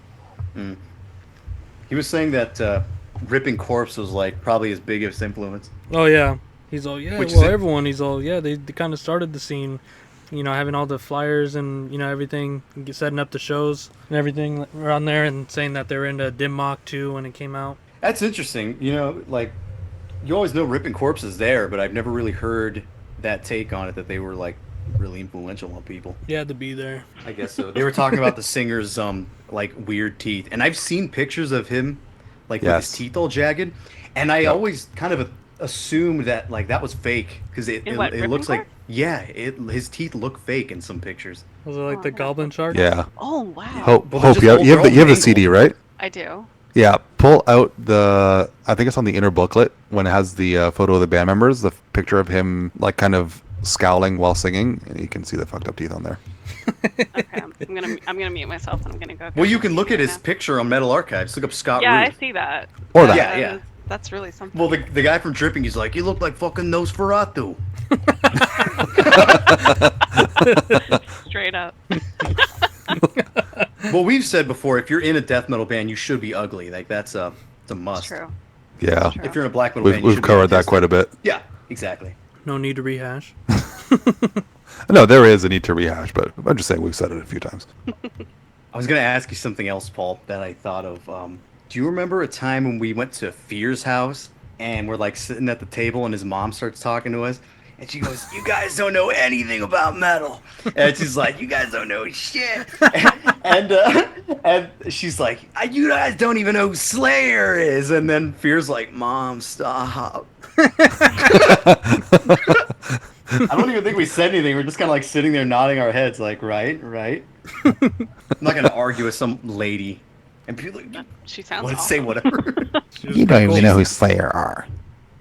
He was saying that Ripping Corpse was, like, probably his biggest influence. Oh yeah. He's all yeah. Which is well, it- everyone. He's all yeah. They kind of started the scene. You know, having all the flyers and everything, setting up the shows and everything around there, and saying that they were into Dim Mak too when it came out. That's interesting. You know, like, you always know Ripping Corpse is there, but I've never really heard that take on it, that they were, like, really influential on people. You had to be there. I guess so. They were talking about the singer's like weird teeth, and I've seen pictures of him like with Yes. his teeth all jagged, and I always kind of assumed that like that was fake because it In what, it looks Ripping like his teeth look fake in some pictures. Was it like the Oh. Goblin Shark? Yeah. Oh wow. Hope, Well, they're Hope just you have, old- you have they're the you have the all CD, mangled. right? I do. Yeah. Pull out the. I think it's on the inner booklet when it has the photo of the band members, the picture of him like kind of scowling while singing, and you can see the fucked up teeth on there. Okay, I'm gonna mute myself and I'm gonna go. Well, you get can my look at CD his now. picture on Metal Archives. Look up Scott Yeah, I Ruth. see that. Or that. Yeah, yeah. That's really something. Well, the guy from Dripping, he's like, you look like fucking Nosferatu. Straight up. Well, we've said before, if you're in a death metal band, you should be ugly. Like it's a must. True. Yeah. True. If you're in a black metal We've band, you we've should be covered that artistic. quite a bit. Yeah, exactly. No need to rehash. No, there is a need to rehash, but I'm just saying we've said it a few times. I was gonna ask you something else, Paul, that I thought of. Do you remember a time when we went to Fear's house and we're like sitting at the table and his mom starts talking to us? And she goes, "You guys don't know anything about metal." And she's like, "You guys don't know shit." And she's like, "You guys don't even know who Slayer is." And then Fear's like, "Mom, stop." I don't even think we said anything. We're just kind of like sitting there nodding our heads, like, right. I'm not gonna argue with some lady. And people She sounds want to awful. say whatever. You don't even know who Slayer are.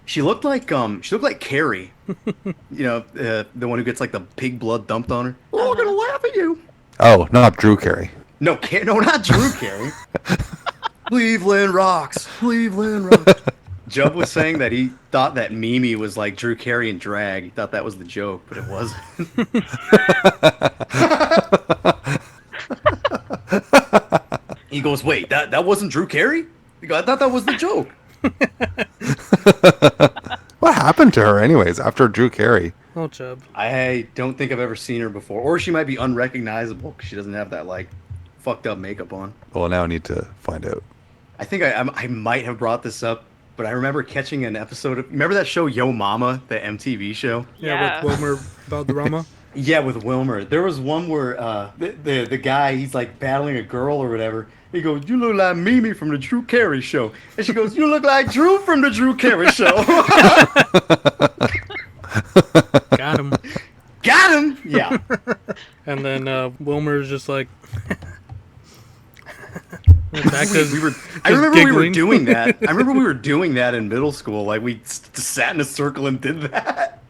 She looked like Carrie. You know, the one who gets like the pig blood dumped on her. Oh, I'm gonna laugh at you. Oh, not Drew Carey. No, no, not Drew Carey. Cleveland rocks. Cleveland rocks. Jubb was saying that he thought that Mimi was like Drew Carey in drag. He thought that was the joke, but it wasn't. He goes, "Wait, that wasn't Drew Carey?" He goes, "I thought that was the joke." What happened to her, anyways, after Drew Carey? Oh, Chubb. I don't think I've ever seen her before, or she might be unrecognizable because she doesn't have that like fucked up makeup on. Well, now I need to find out. I think I might have brought this up, but I remember catching an episode of. Remember that show Yo Mama, the MTV show? Yeah, with Wilmer Valderrama. Yeah, with Wilmer. There was one where the guy, he's like battling a girl or whatever. He goes, "You look like Mimi from the Drew Carey show," and she goes, "You look like Drew from the Drew Carey show." Got him. Got him. Yeah. And then Wilmer's just like. back to we were. I just remember we were giggling. doing that. I remember we were doing that in middle school. Like we just sat in a circle and did that.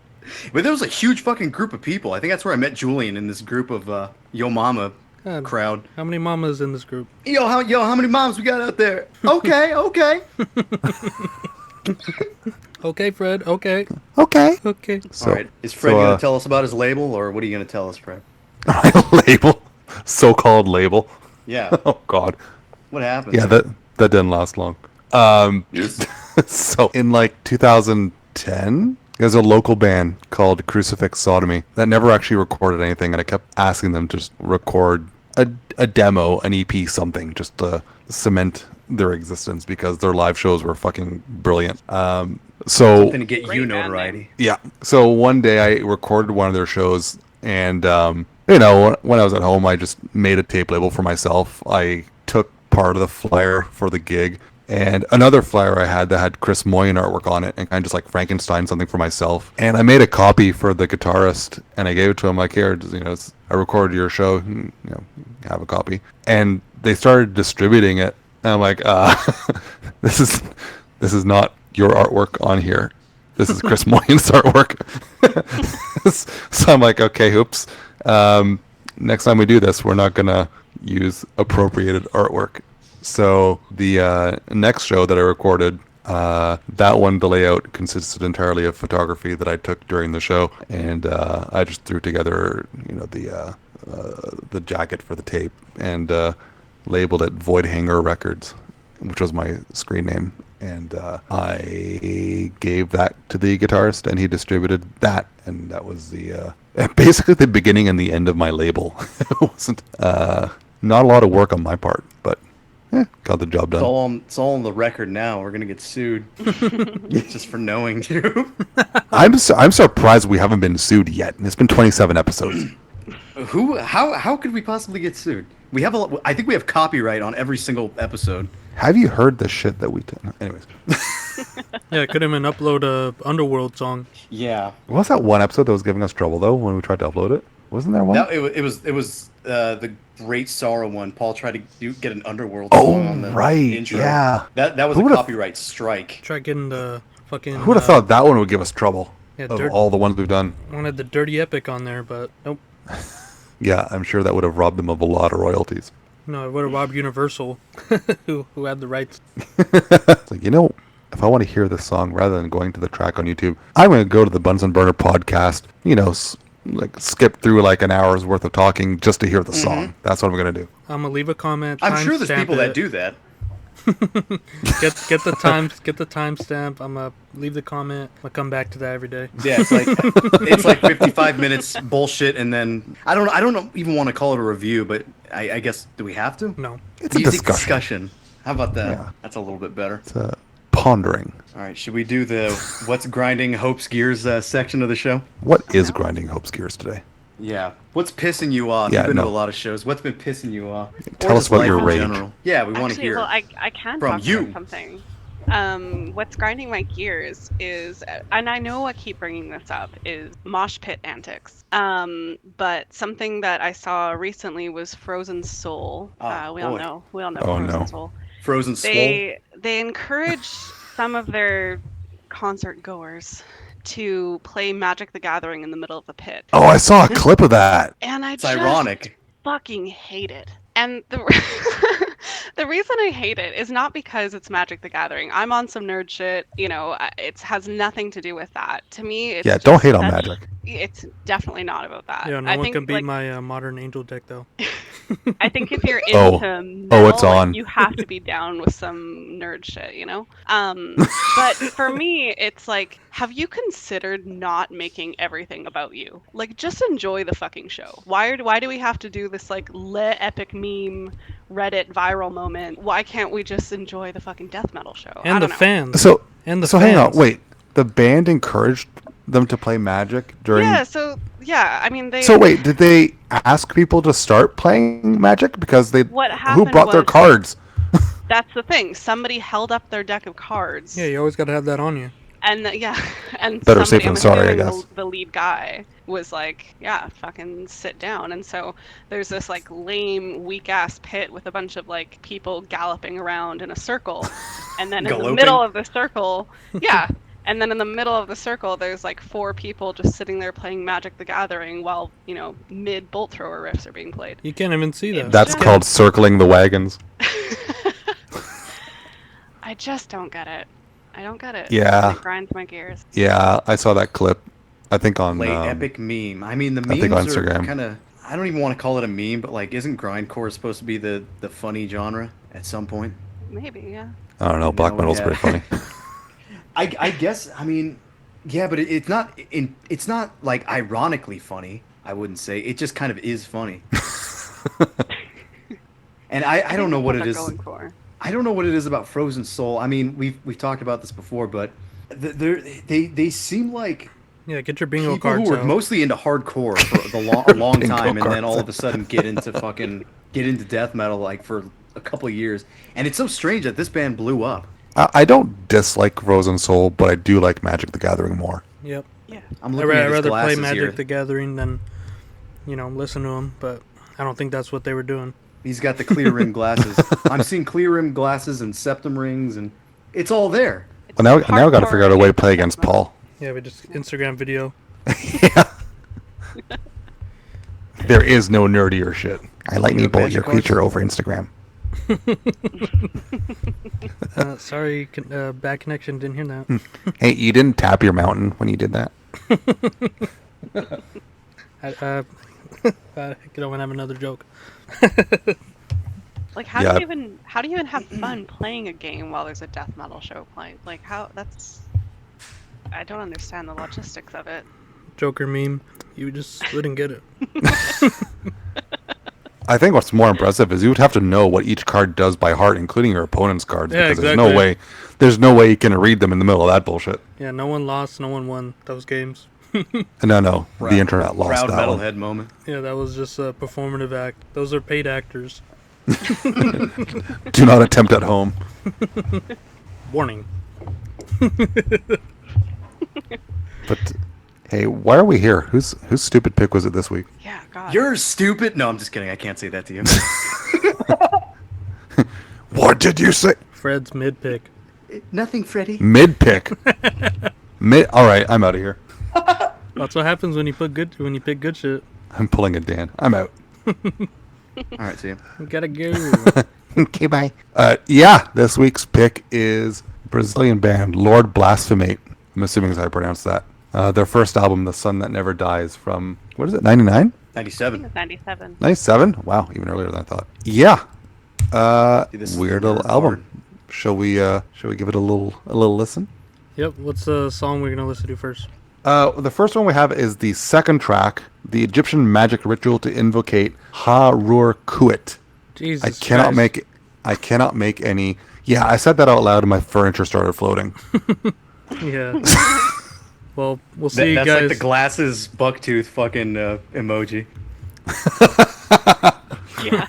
But there was a huge fucking group of people. I think that's where I met Julian in this group of Yo Mama God, crowd. How many mamas in this group? Yo, how many moms we got out there? Okay, okay. Okay, Fred. Okay. Okay. Okay. So, All right. Is Fred so, gonna tell us about his label, or what are you gonna tell us, Fred? My label, so-called label. Yeah. Oh God. What happened? Yeah, that didn't last long. Yes. So in like 2010, there's a local band called Crucifix Sodomy that never actually recorded anything, and I kept asking them to just record a demo, an EP, something, just to cement their existence because their live shows were fucking brilliant. So Something to get Great you band notoriety. yeah. So one day I recorded one of their shows, and you know, when I was at home, I just made a tape label for myself. I took part of the flyer for the gig, and another flyer I had that had Chris Moyen artwork on it, and kind of just like Frankenstein something for myself. And I made a copy for the guitarist, and I gave it to him like, here, you know, I recorded your show, you know, have a copy. And they started distributing it, and I'm like, this is not your artwork on here. This is Chris Moyen's artwork. So I'm like, okay, oops. Next time we do this, we're not gonna use appropriated artwork. So the next show that I recorded, that one, the layout consisted entirely of photography that I took during the show, and I just threw together, you know, the jacket for the tape and labeled it Void Hanger Records, which was my screen name. And I gave that to the guitarist, and he distributed that, and that was the basically the beginning and the end of my label. It wasn't not a lot of work on my part, but got the job done. It's all on the record now. We're gonna get sued just for knowing you. I'm surprised we haven't been sued yet, and it's been 27 episodes. How could we possibly get sued? We have I think we have copyright on every single episode. Have you heard the shit that we did? Anyways. Yeah, could have been upload a Underworld song. Yeah. What was that one episode that was giving us trouble, though, when we tried to upload it? Wasn't there one? No, it was the Great Sorrow one. Paul tried to get an Underworld song on the right, intro. yeah. That was Who a would've- copyright strike. Try getting the fucking. Who would have thought that one would give us trouble Yeah, of all the ones we've done? Wanted the Dirty Epic on there, but nope. Yeah, I'm sure that would have robbed them of a lot of royalties. No, it would have robbed Universal, who had the rights. It's like, you know, if I want to hear this song rather than going to the track on YouTube, I'm going to go to the Bunsen Burner podcast, you know, like skip through like an hour's worth of talking just to hear the song. That's what I'm going to do. I'm gonna leave a comment. I'm sure there's timestamp people that it. do that. Get the timestamp. I'm gonna leave the comment. I'll come back to that every day. Yeah, it's like 55 minutes bullshit, and then I don't even want to call it a review, but I guess, do we have to? No. It's a Music discussion. How about that? Yeah. That's a little bit better. It's pondering. All right, should we do the what's grinding Hope's gears section of the show? What is grinding Hope's gears today? Yeah. What's pissing you off? Yeah, You've been to no. a lot of shows. What's been pissing you off? Tell Or us just about life your in rage. general. Yeah, we want to Actually, hear. well, I can From talk you. about something. What's grinding my gears is, and I know I keep bringing this up, is mosh pit antics. But something that I saw recently was Frozen Soul. We all boy. know Oh, Frozen no. Soul. Frozen Swole. They encourage some of their concert goers to play Magic the Gathering in the middle of the pit. Oh, I saw a clip of that. And I It's just ironic. fucking hate it. And the the reason I hate it is not because it's Magic the Gathering. I'm on some nerd shit, you know, it has nothing to do with that. To me, it's Yeah, don't just hate on such- Magic. It's definitely not about that. Yeah, no I one think, can beat like, my Modern Angel deck though. I think if you're Oh. into Oh, it's metal, like, on. you have to be down with some nerd shit, you know? But for me, it's like, have you considered not making everything about you? Like, just enjoy the fucking show. Why do we have to do this, like, epic meme, Reddit viral moment? Why can't we just enjoy the fucking death metal show? I And the don't know. fans. So, And the so fans. hang on, wait. The band encouraged them to play Magic during. Yeah, I mean, they... So wait, did they ask people to start playing Magic because they? What Who happened brought their was- cards? That's the thing. Somebody held up their deck of cards. Yeah, you always gotta have that on you. And and Better somebody, safe than I'm sorry, I assuming guess. the lead guy was like, yeah, fucking sit down. And so there's this like lame, weak ass pit with a bunch of like people galloping around in a circle, and then in the Galoping? middle of the circle, yeah. And then in the middle of the circle, there's like 4 people just sitting there playing Magic the Gathering while, you know, mid bolt thrower riffs are being played. You can't even see that. That's Yeah. called circling the wagons. I just don't get it. I don't get it. Yeah. And it grinds my gears. Yeah, I saw that clip. I think on. Late epic meme. I mean, the I think on memes are Instagram. kind of. I don't even want to call it a meme, but like, isn't grindcore supposed to be the funny genre at some point? Maybe, yeah. I don't know. Black metal's yeah. pretty funny. I guess. I mean, yeah, but it's not. It's not like ironically funny. I wouldn't say. It just kind of is funny. And I don't know what it they're is. going for. I don't know what it is about Frozen Soul. I mean, we've talked about this before, but they seem like Yeah, get your bingo people cards who were out. mostly into hardcore for a long Bingo time, and then cards all of a sudden get into death metal like for a couple of years. And it's so strange that this band blew up. I don't dislike Frozen Soul, but I do like Magic the Gathering more. Yep. Yeah. I'm I'd looking at his rather play glasses Magic here. the Gathering than, listen to them, but I don't think that's what they were doing. He's got the clear rim glasses. I'm seeing clear rim glasses and septum rings, and it's all there. Well, now I got to figure out a way to play against Paul. Yeah, we just Instagram video. Yeah. There is no nerdier shit. I lightning bolt Magic your cards? creature over Instagram. Sorry, bad connection. Didn't hear that. Hey, you didn't tap your mountain when you did that? I don't have another joke. Like, how Yeah. do you even have fun playing a game while there's a death metal show playing? Like, I don't understand the logistics of it. Joker meme. You just wouldn't get it. I think what's more impressive is you would have to know what each card does by heart, including your opponent's cards, Yeah, because exactly. there's no way you can read them in the middle of that bullshit. Yeah, no one lost, no one won those games. No, the internet lost Proud that one. metalhead moment. Yeah, that was just a performative act. Those are paid actors. Do not attempt at home. Warning. But hey, why are we here? Whose stupid pick was it this week? Yeah, God. You're stupid. No, I'm just kidding. I can't say that to you. What did you say? Fred's mid pick. Nothing, Freddy. Mid pick. All right, I'm out of here. That's what happens when you pick good shit. I'm pulling a Dan. I'm out. All right, see you. You gotta go. Okay, bye. Yeah, this week's pick is Brazilian band Lord Blasphemate. I'm assuming is how I pronounce that. Their first album, The Sun That Never Dies, from, what is it, 99? I think 97. it's 97. 97? Wow, even earlier than I thought. Yeah. See, this is Weird the little nerd album. part. Shall we give it a little listen? Yep, what's the song we're gonna listen to first? The first one we have is the second track, the Egyptian magic ritual to invocate Ha-Rur Kuit. Jesus I cannot Christ. make any. Yeah, I said that out loud and my furniture started floating. Yeah. Well, we'll see you That's guys. like the glasses bucktooth fucking emoji. Yeah.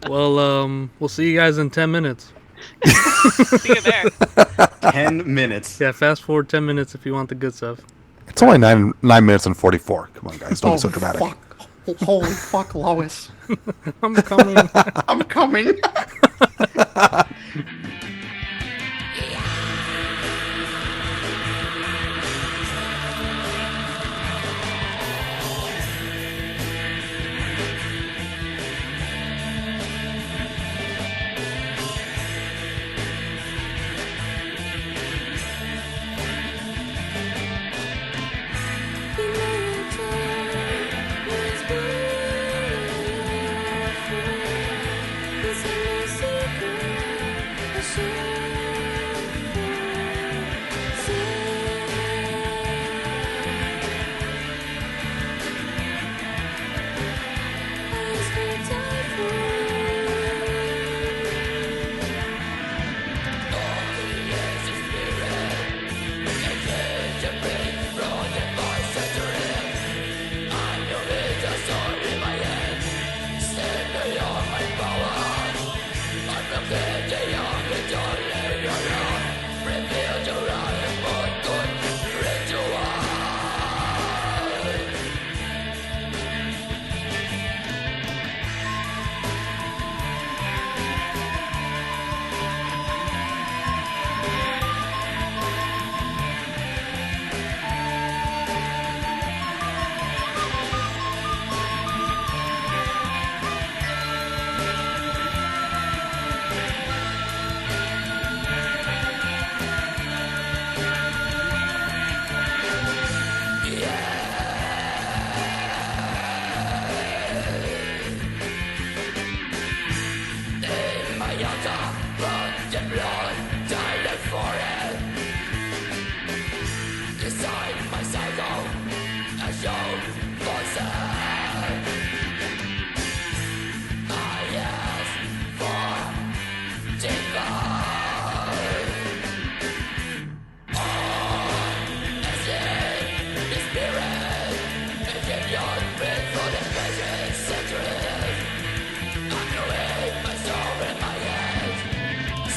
Oh. We'll see you guys in 10 minutes. See you there. 10 minutes. Yeah, fast forward 10 minutes if you want the good stuff. It's only 9 minutes and 44. Come on, guys, don't be so dramatic. Fuck. Holy fuck, Lois. I'm coming. I'm coming. This is no secret.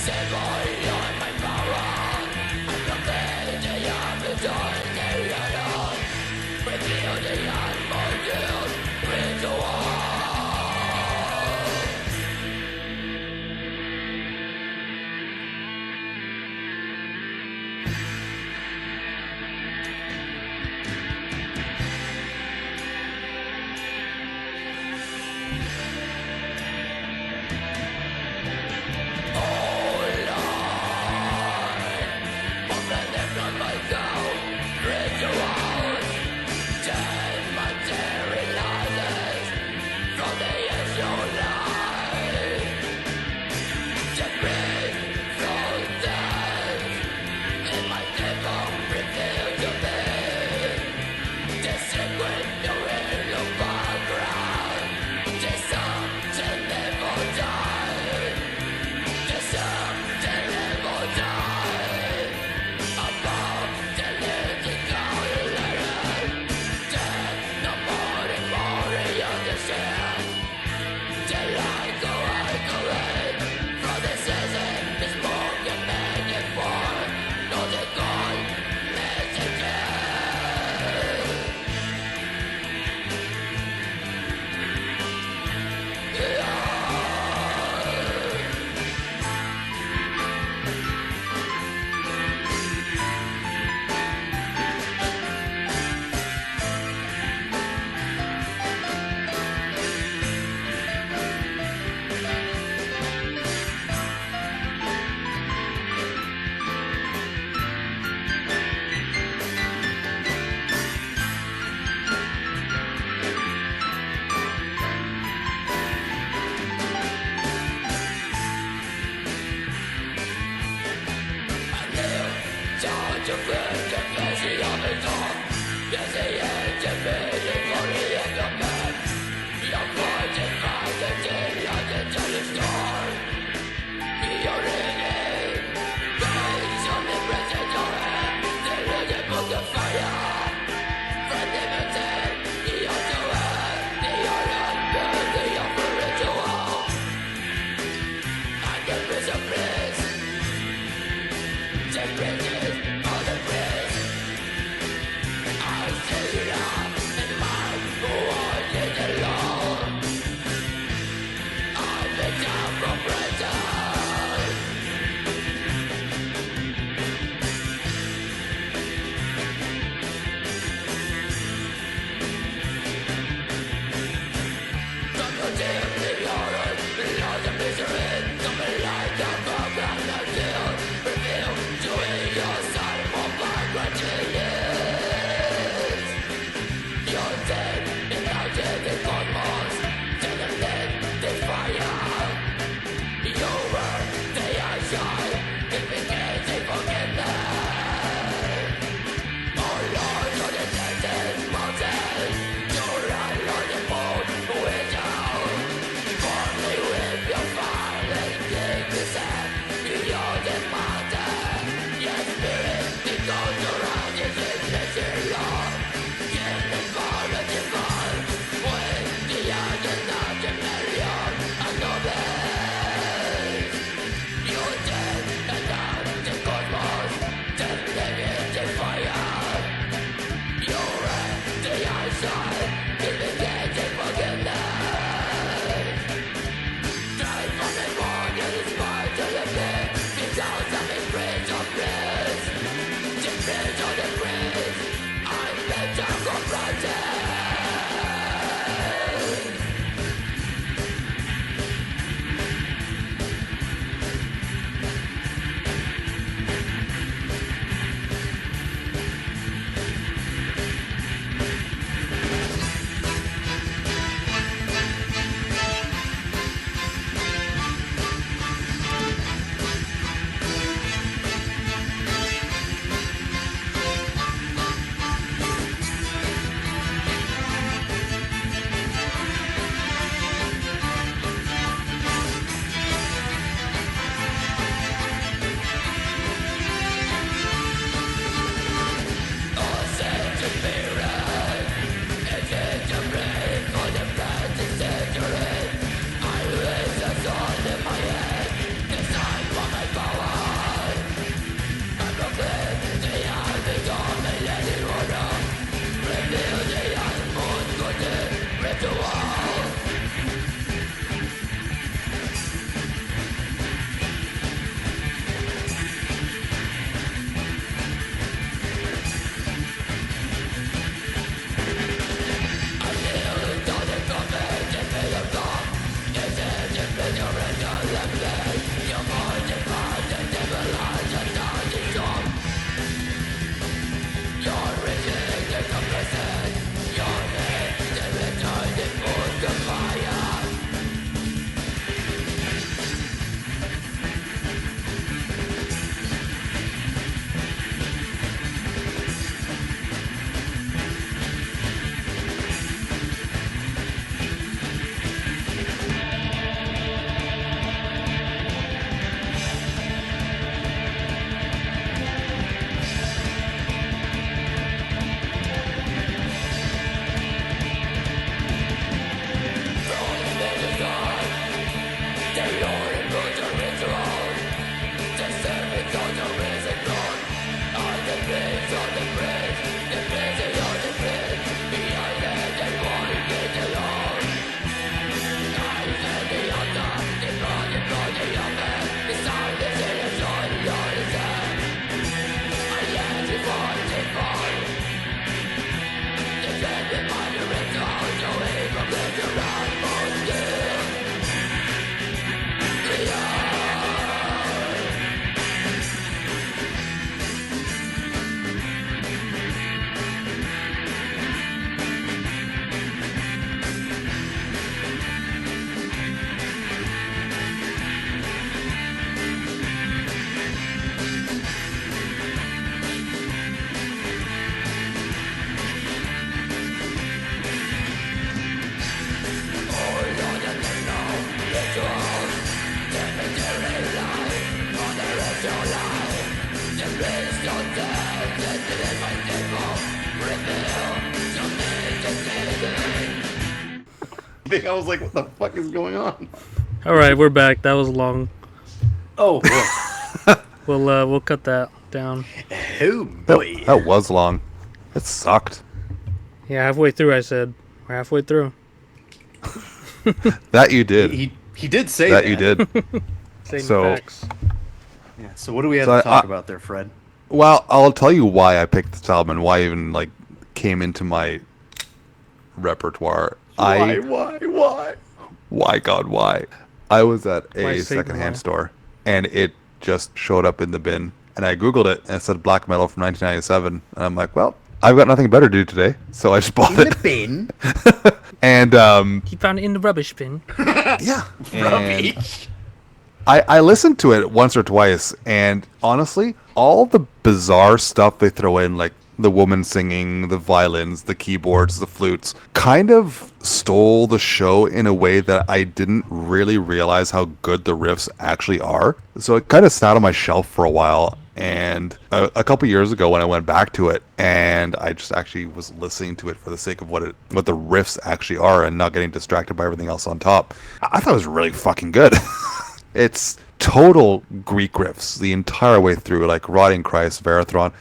Save all my power. I'm not ready to have the darkness. I was like, what the fuck is going on? All right, we're back. That was long. Oh boy. We'll cut that down. Oh boy. That was long. It sucked. Yeah, halfway through, I said. We're halfway through. That you did. He did say That you did. Same So- facts. Yeah, so what do we have So to talk about there, Fred? Well, I'll tell you why I picked this album and why it even like came into my repertoire. Why? Why God, why? I was at Why a Satan, secondhand why? store and it just showed up in the bin. And I Googled it and it said black metal from 1997. And I'm like, well, I've got nothing better to do today. So I just bought In it. the bin. And He found it in the rubbish bin. yeah. And Rubbish. I listened to it once or twice, and honestly, all the bizarre stuff they throw in, like the woman singing, the violins, the keyboards, the flutes, kind of stole the show in a way that I didn't really realize how good the riffs actually are. So it kind of sat on my shelf for a while, and a couple years ago when I went back to it, and I just actually was listening to it for the sake of what the riffs actually are, and not getting distracted by everything else on top. I thought it was really fucking good. It's total Greek riffs the entire way through, like Rotting Christ, Verathron,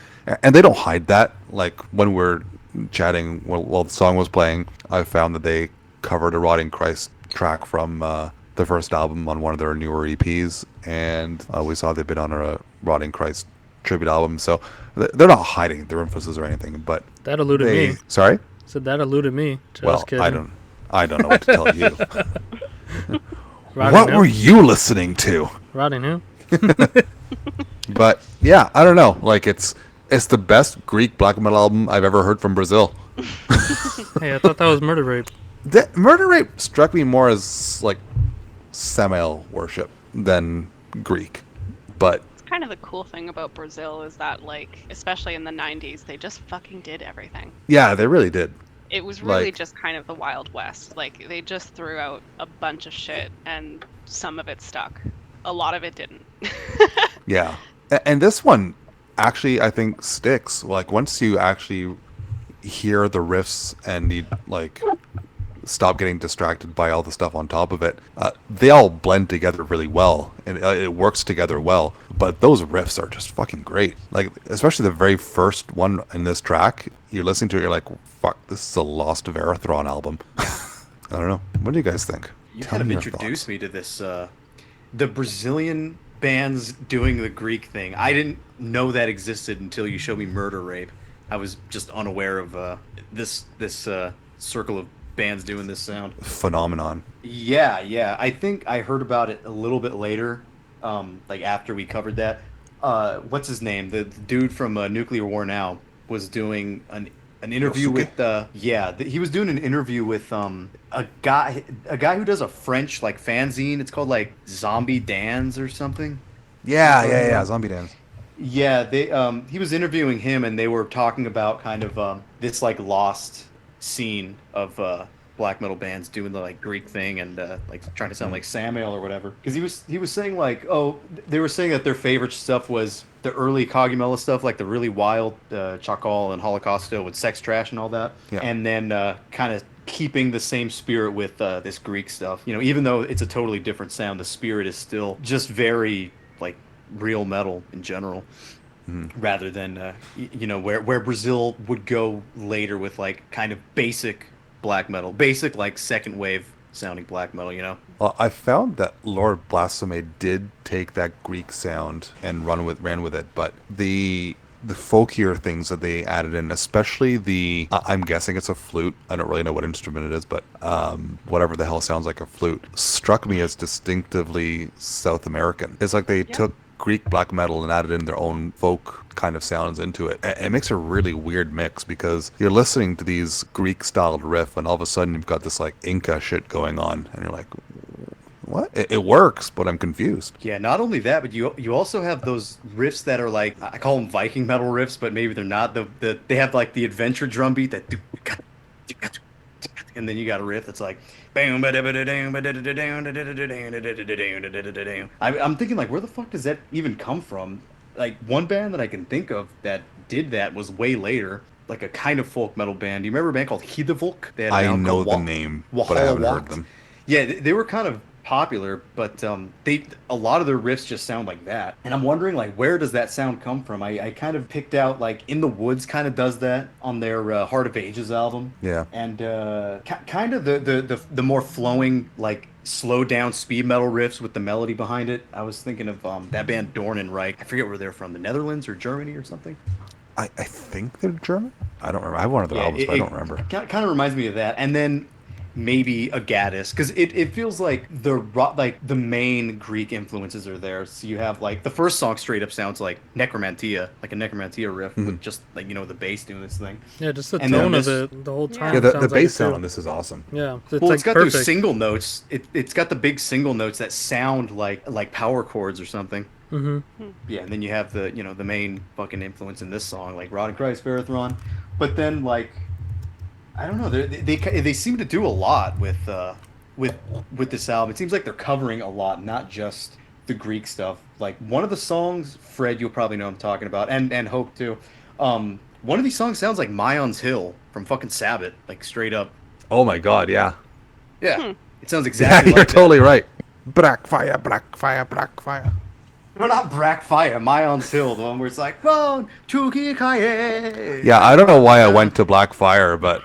and they don't hide that. Like when we're chatting while the song was playing, I found that they covered a Rotting Christ track from the first album on one of their newer EPs, and we saw they've been on a Rotting Christ tribute album, so they're not hiding their influences or anything. But That eluded they, me. sorry, Said that eluded me. Just well, kidding. I don't know what to tell you. Rotting What who? were you listening to? Rotting who? But yeah, I don't know. Like it's the best Greek black metal album I've ever heard from Brazil. Hey, I thought that was Murder Rape. That Murder Rape struck me more as like Samael worship than Greek. But Kind of the cool thing about Brazil is that, like, especially in the 90s, they just fucking did everything. yeah, they really did. It was really Like- just kind of the Wild West. Like, they just threw out a bunch of shit, and some of it stuck. A lot of it didn't. Yeah. And this one actually I think sticks. Like once you actually hear the riffs and you like stop getting distracted by all the stuff on top of it, they all blend together really well, and it works together well. But those riffs are just fucking great. Like especially the very first one in this track, you're listening to it, you're like, fuck, this is a Lost Verathron album. I don't know. What do you guys think? You Tell kind of me your introduced thoughts. me to this, the Brazilian bands doing the Greek thing. I didn't know that existed until you showed me Murder Rape. I was just unaware of this circle of bands doing this sound. Phenomenon. Yeah. I think I heard about it a little bit later, like after we covered that. What's his name? The dude from Nuclear War Now was doing an interview Yosuke? with he was doing an interview with a guy who does a French like fanzine. It's called like Zombie Dance or something. Yeah. Zombie Dance. Yeah, they he was interviewing him, and they were talking about kind of this like lost scene of black metal bands doing the like Greek thing and like trying to sound like Samael or whatever. Because he was saying like, oh, they were saying that their favorite stuff was the early Cogumella stuff, like the really wild Chakal and Holocausto with Sex Trash and all that, Yeah. and then kind of keeping the same spirit with this Greek stuff. You know, even though it's a totally different sound, the spirit is still just very like real metal in general, rather than you know where Brazil would go later with like kind of basic black metal, basic like second wave sounding black metal. You know, Well, I found that Lord Blasphemate did take that Greek sound and ran with it, but the folkier things that they added in, especially I'm guessing it's a flute. I don't really know what instrument it is, but whatever the hell sounds like a flute struck me as distinctively South American. It's like they took Greek black metal and added in their own folk kind of sounds into it. It makes a really weird mix because you're listening to these Greek styled riff and all of a sudden you've got this like Inca shit going on and you're like, what? It works, but I'm confused. yeah. Not only that, but you also have those riffs that are like, I call them Viking metal riffs, but maybe they're not. They have like the adventure drum beat that, and then you got a riff that's like. I'm thinking like, where the fuck does that even come from? Like one band that I can think of that did that was way later. like a kind of folk metal band. Do you remember a band called Hidevolk? They had an I album know called the name, but I haven't heard them. Yeah, they were kind of popular, but a lot of their riffs just sound like that. And I'm wondering like where does that sound come from? I kind of picked out like In the Woods kind of does that on their Heart of Ages album. Yeah. And kind of the more flowing like slow down speed metal riffs with the melody behind it. I was thinking of that band Dornenreich. I forget where they're from, the Netherlands or Germany or something. I think they're German. I don't remember. I have one of their albums, but I don't remember. Kind of reminds me of that. And then maybe a Gaddis, because it feels like the main Greek influences are there. So you have like the first song straight up sounds like Necromantia, like a Necromantia riff with just like the bass doing this thing. Yeah, just the And then tone of this- it the whole time. Yeah, the sounds like bass it, sound too. on this is awesome. Yeah, it's Well, like it's got perfect. those single notes. It's got the big single notes that sound like power chords or something. Mm-hmm. Yeah, and then you have the the main fucking influence in this song, like Rod and Christ, Verathron. But then like I don't know, they seem to do a lot with this album. It seems like they're covering a lot, not just the Greek stuff. Like one of the songs, Fred, you'll probably know I'm talking about, and Hope too. One of these songs sounds like Myon's Hill from fucking Sabbath, like straight up. Oh my god, yeah. Yeah, it sounds Yeah, exactly you're like that. totally right. Black fire, black fire, black fire. No, not Brackfire, Myon's Hill, the one where it's like, "Bone, Chuki Kaye." Yeah, I don't know why I went to Black Fire, but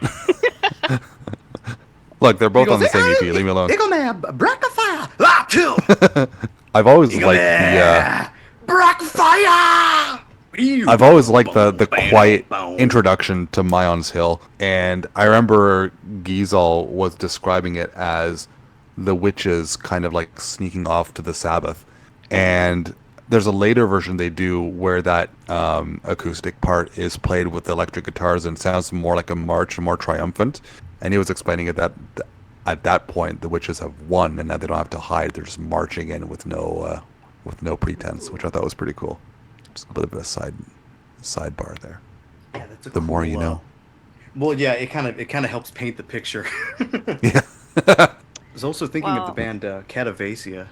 look, they're both on the same EP. Leave me alone. Brackfire, ah, kill. I've always liked the. Brackfire. I've always liked the quiet introduction to Myon's Hill, and I remember Giesel was describing it as the witches kind of like sneaking off to the Sabbath, and there's a later version they do where that acoustic part is played with electric guitars and sounds more like a march, more triumphant. And he was explaining it that at that point the witches have won, and now they don't have to hide; they're just marching in with no pretense, which I thought was pretty cool. Just a bit of a sidebar there. Yeah, that's a The more you know. Well, yeah, it kind of helps paint the picture. Yeah. I was also thinking of Wow. the band Catavasia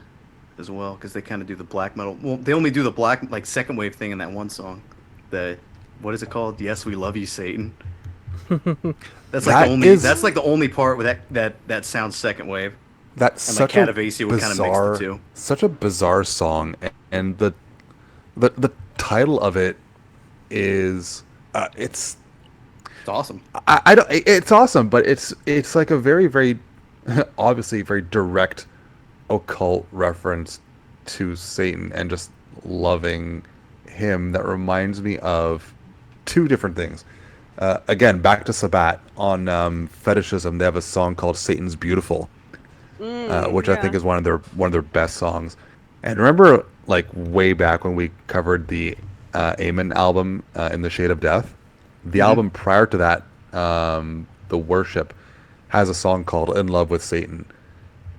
as well, because they kind of do the black metal. Well, they only do the black like second wave thing in that one song. What is it called? Yes, we love you, Satan. That's like that's like the only part where that sounds second wave. That's And like such a Catavasia would kind of mix bizarre, the two. such a bizarre song, and the title of it is it's It's awesome. I don't it's awesome, but it's like a very very obviously very direct occult reference to Satan and just loving him. That reminds me of two different things. Again, back to Sabbat on Fetishism. They have a song called "Satan's Beautiful," which I think is one of their best songs. And remember, like way back when we covered the Amen album, "In the Shade of Death," the album prior to that, "The Worship," has a song called "In Love with Satan."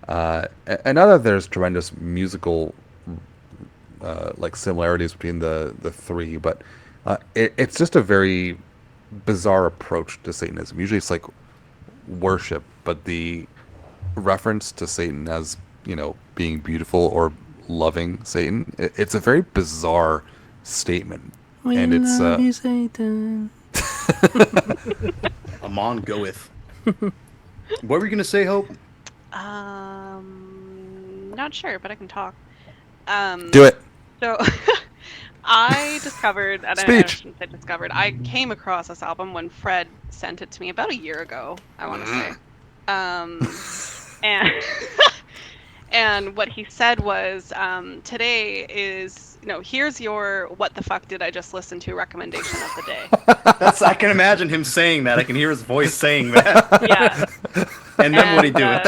And not that there's tremendous musical like similarities between the three, but it's just a very bizarre approach to Satanism. Usually it's like worship, but the reference to Satan as, being beautiful or loving Satan, it's a very bizarre statement. And it's you, Satan. Amon goeth. What were you gonna say, Hope? Not sure, but I can talk. do it. So I discovered, and I Speech. shouldn't say discovered, I came across this album when Fred sent it to me about a year ago, I want to say. And and what he said was, today is, here's your what the fuck did I just listen to recommendation of the day. I can imagine him saying that. I can hear his voice saying that. Yeah. And then what he do? And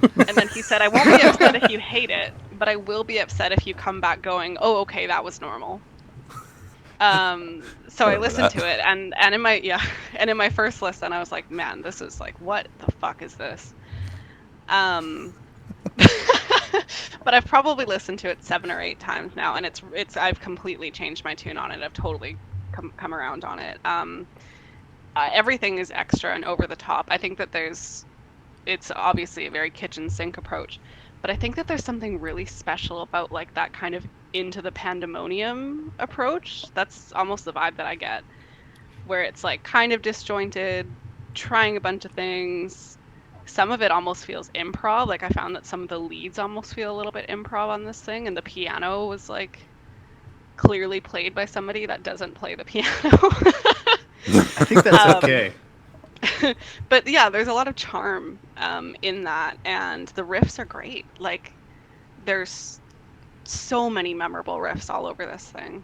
And then he said, I won't be upset if you hate it, but I will be upset if you come back going, oh, okay, that was normal. So I listened to it, and in my first listen, I was like, man, this is like, what the fuck is this? But I've probably listened to it 7 or 8 times now, and I've completely changed my tune on it. I've totally come around on it. Everything is extra and over the top. I think that it's obviously a very kitchen sink approach, but I think that there's something really special about like that kind of into the pandemonium approach. That's almost the vibe that I get. where it's like kind of disjointed, trying a bunch of things. Some of it almost feels improv. Like I found that some of the leads almost feel a little bit improv on this thing, and the piano was like clearly played by somebody that doesn't play the piano. I think that's okay. But yeah, there's a lot of charm in that, and the riffs are great. Like there's so many memorable riffs all over this thing.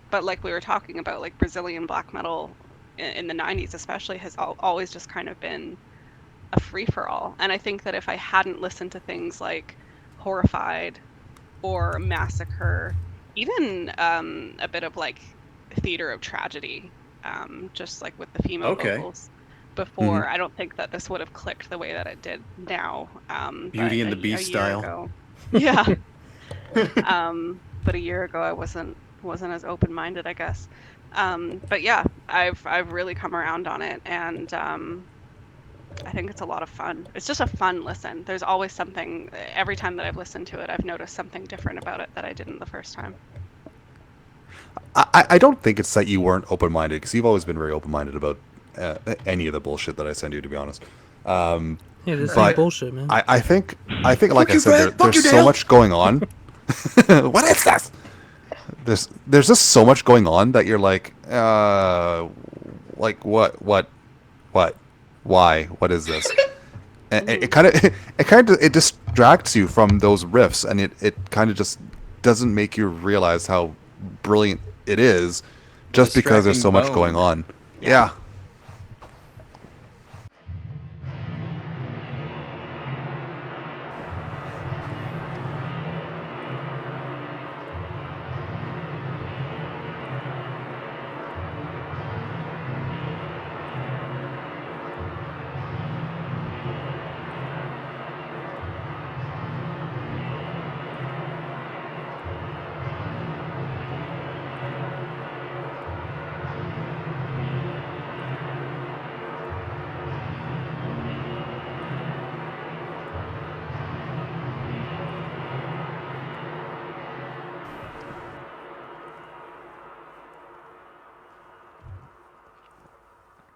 But like we were talking about, like Brazilian black metal in the 90s especially has always just kind of been a free-for-all. And I think that if I hadn't listened to things like Horrified or Massacre, even a bit of like Theater of Tragedy, just like with the female vocals before, I don't think that this would have clicked the way that it did now. Beauty and the Beast style. Ago, yeah. But a year ago I wasn't as open-minded, I guess. But yeah, I've really come around on it, and I think it's a lot of fun. It's just a fun listen. There's always something, every time that I've listened to it, I've noticed something different about it that I didn't the first time. I don't think it's that you weren't open-minded, because you've always been very open-minded about any of the bullshit that I send you, to be honest. Yeah, this ain't bullshit, man. I think like I said, there's so much going on. What is this? There's just so much going on that you're like what, why, what is this? And it kind of distracts you from those riffs, and it kind of just doesn't make you realize how brilliant it is, just because there's so much going on. Yeah.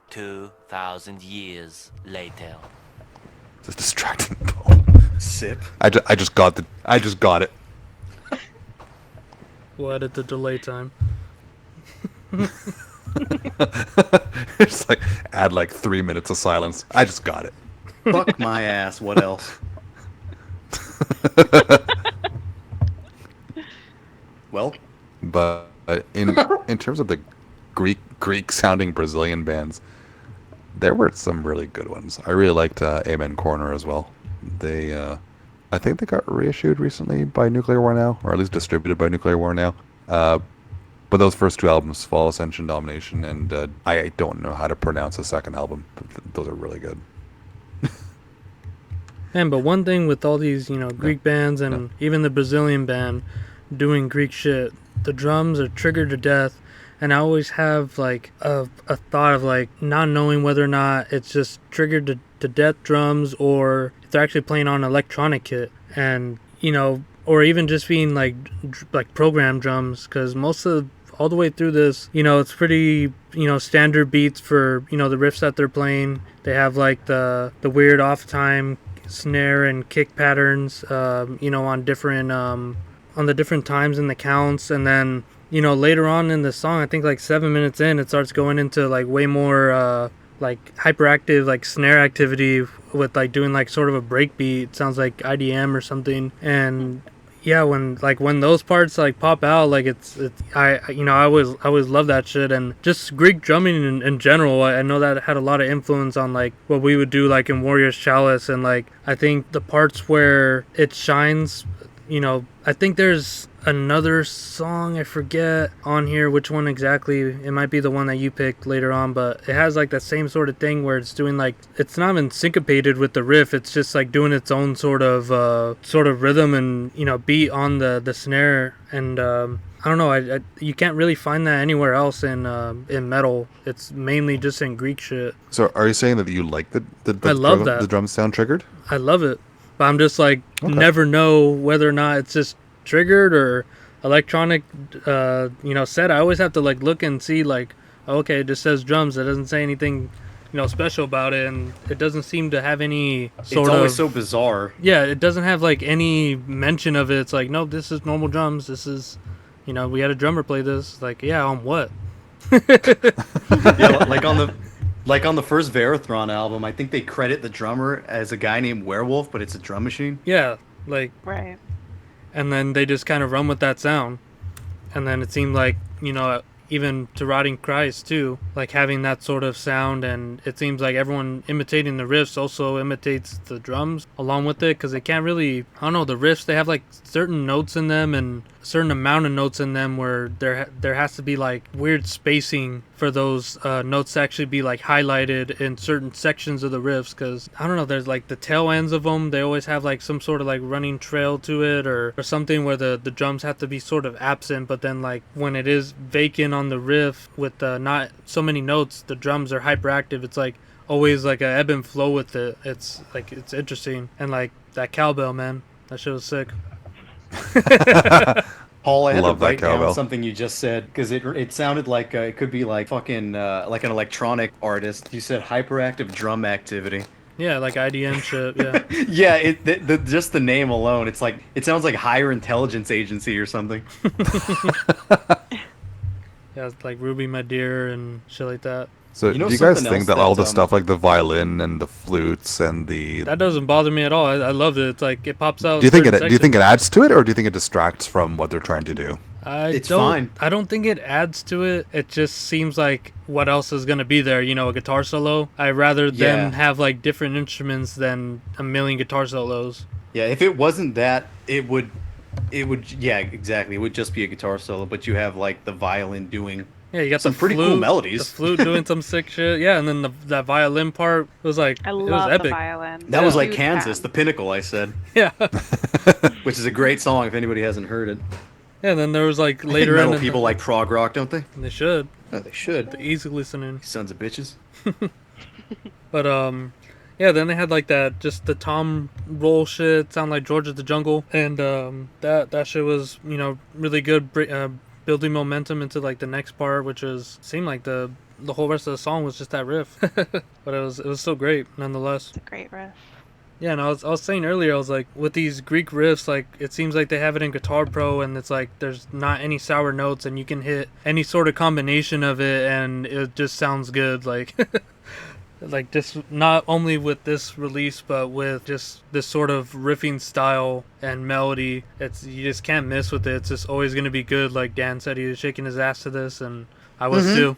2,000 years later. It's a distracting. Sip. I just got it. We'll edit the delay time. It's like add like 3 minutes of silence. I just got it. Fuck my ass. What else? Well, But in terms of the Greek sounding Brazilian bands, there were some really good ones. I really liked Amen Corner as well. They I think they got reissued recently by Nuclear War Now, or at least distributed by Nuclear War Now. But those first two albums, Fall, Ascension, Domination, and I don't know how to pronounce the second album, but those are really good. Man, but one thing with all these, Greek bands and even the Brazilian band doing Greek shit, the drums are triggered to death, and I always have like a thought of like not knowing whether or not it's just triggered to death drums or if they're actually playing on electronic kit, and or even just being like programmed drums, because all the way through this, it's pretty, standard beats for, the riffs that they're playing. They have like the weird off time snare and kick patterns, on the different times in the counts. And then, later on in the song, I think like 7 minutes in, it starts going into like way more, like hyperactive, like snare activity with like doing like sort of a break beat. It sounds like IDM or something. And yeah, when those parts like pop out, like I always love that shit. And just Greek drumming in general, I know that had a lot of influence on like what we would do like in Warrior's Chalice. And like I think the parts where it shines, I think there's another song, I forget on here which one exactly. It might be the one that you picked later on, but it has like that same sort of thing where it's doing like, it's not even syncopated with the riff, it's just like doing its own sort of rhythm and beat on the snare. And I don't know, you can't really find that anywhere else in metal. It's mainly just in Greek shit. So are you saying that you like the I love that. The drums sound triggered? I love it, but I'm just like never know whether or not it's just triggered or electronic set. I always have to like look and see like okay, it just says drums. It doesn't say anything, special about it, and it doesn't seem to have any sort It's always of. so bizarre. Yeah, it doesn't have like any mention of it. It's like, no, this is normal drums. This is, we had a drummer play this. Like, yeah, on what? Yeah, like on the first Verathron album, I think they credit the drummer as a guy named Werewolf, but it's a drum machine. Yeah, like, Right. and then they just kind of run with that sound, and then it seemed like, even to Rotting Christ too, like having that sort of sound, and it seems like everyone imitating the riffs also imitates the drums along with it, because they can't really, I don't know, the riffs, they have like certain notes in them and a certain amount of notes in them where there has to be like weird spacing for those notes to actually be like highlighted in certain sections of the riffs, because I don't know, there's like the tail ends of them, they always have like some sort of like running trail to it, or something where the drums have to be sort of absent, but then like when it is vacant on the riff with not so many notes, the drums are hyperactive. It's like always like a ebb and flow with it. It's like, it's interesting. And like that cowbell, man, that shit was sick. Paul, I had Love to that write down cowbell. something you just said because it sounded like it could be like fucking like an electronic artist. You said hyperactive drum activity. Yeah, like IDM shit. Yeah. Yeah, just the name alone, it's like it sounds like higher intelligence agency or something. Yeah, it's like Ruby My Dear and shit like that. So You know do you guys something think else that all that, the stuff like the violin and the flutes and the That doesn't bother me at all. I loved it. It's like it pops out. do you think it certain do you think it sections. adds to it, or do you think it distracts from what they're trying to do? It's fine. I don't think it adds to it. It just seems like what else is gonna be there? A guitar solo. I'd rather Yeah. them have like different instruments than a million guitar solos. Yeah, if it wasn't that, it would yeah, exactly. It would just be a guitar solo, but you have like the violin doing Yeah, you got some the pretty flute, cool melodies. The flute doing some sick shit. Yeah, and then that violin part was like I it was love the epic. violin. That was I'm a like huge Kansas, fan. the pinnacle, I said, Yeah, which is a great song if anybody hasn't heard it. yeah. And then there was like I think later metal in people like prog rock, don't they? they should Oh, they should. easy listening. Sons of bitches. But yeah. Then they had like that just the tom roll shit, sound like George of the Jungle, and that shit was really good, building momentum into like the next part, which seemed like the whole rest of the song was just that riff. But it was still great nonetheless. It's a great riff. Yeah, and I was saying earlier, I was like, with these Greek riffs, like, it seems like they have it in Guitar Pro, and it's like, there's not any sour notes, and you can hit any sort of combination of it, and it just sounds good, like, like, just not only with this release, but with just this sort of riffing style and melody, you just can't miss with it. It's just always going to be good, like Dan said, he was shaking his ass to this, and I was too.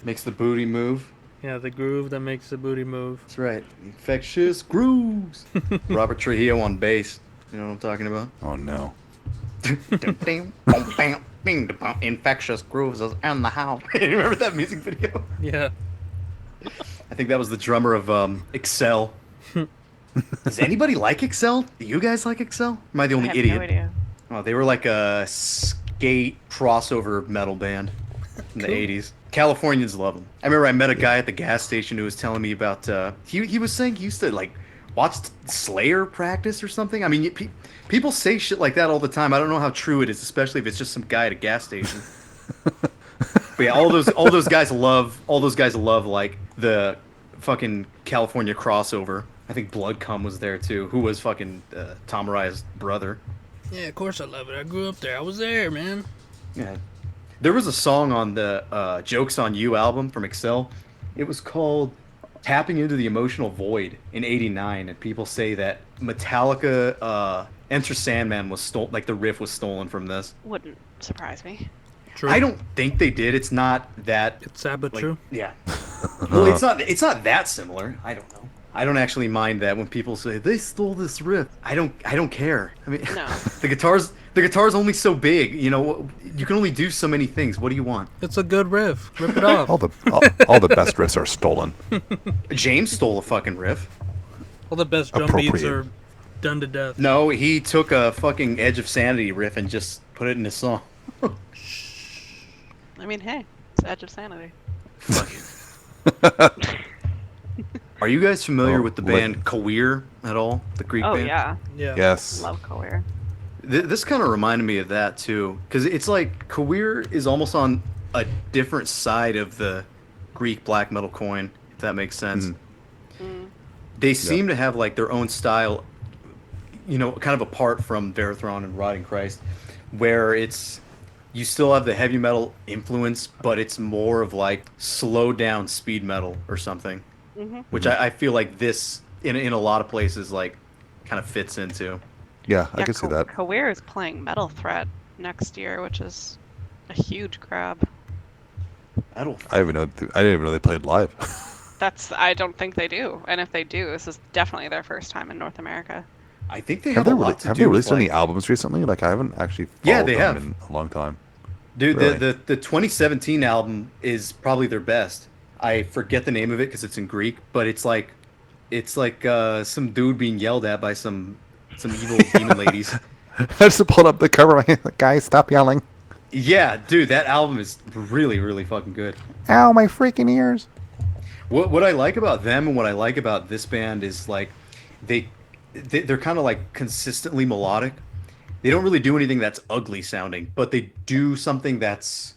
Makes the booty move. Yeah, the groove that makes the booty move. That's right. Infectious grooves. Robert Trujillo on bass. You know what I'm talking about? Oh no. Infectious grooves is in the house. You remember that music video? Yeah. I think that was the drummer of Excel. Does anybody like Excel? Do you guys like Excel? Am I the only I have idiot? no idea. Oh, they were like a skate crossover metal band in the Cool. 80s. Californians love them. I remember I met a guy at the gas station who was telling me about, he was saying he used to like watch Slayer practice or something. I mean, people say shit like that all the time. I don't know how true it is, especially if it's just some guy at a gas station. But yeah, all those guys love like the fucking California crossover. I think Blood Cum was there too, who was fucking Tom Araya's brother. Yeah, of course I love it. I grew up there. I was there, man. Yeah. There was a song on the Jokes on You album from Excel. It was called Tapping Into the Emotional Void in '89, and people say that Metallica Enter Sandman was like the riff was stolen from this. Wouldn't surprise me. True. I don't think they did. It's not that It's sad but like, true. yeah. Well, it's not that similar. I don't know. I don't actually mind that when people say they stole this riff. I don't care. I mean, No. the guitar's only so big. You know, you can only do so many things. What do you want? It's a good riff. Rip it off. All the best riffs are stolen. James stole a fucking riff. All the best drum beats Appropriate. are done to death. No, he took a fucking Edge of Sanity riff and just put it in his song. I mean, hey, it's Edge of Sanity. Are you guys familiar Oh, with the like- band Kawir at all? The Greek Oh band? yeah, Yeah. Yes. love Cohere. This kind of reminded me of that too, because it's like Kawir is almost on a different side of the Greek black metal coin, if that makes sense. Mm. They seem to have like their own style, kind of apart from Verathron and Rotting Christ, where it's you still have the heavy metal influence, but it's more of like slowed down speed metal or something, which I feel like this in a lot of places like kind of fits into. Yeah, I can see that. Kawir is playing Metal Threat next year, which is a huge grab. I don't. I didn't even know they played live. I don't think they do. And if they do, this is definitely their first time in North America. I think they have have a lot to have do they with, released any like- albums recently? Like I haven't actually Yeah, followed they them have. in a long time. Dude, Really? the 2017 album is probably their best. I forget the name of it because it's in Greek, but it's like some dude being yelled at by some evil demon ladies. I just pulled up the cover. Guys, stop yelling! Yeah, dude, that album is really, really fucking good. Ow, my freaking ears! What I like about them and what I like about this band is like they're kind of like consistently melodic. They don't really do anything that's ugly sounding, but they do something that's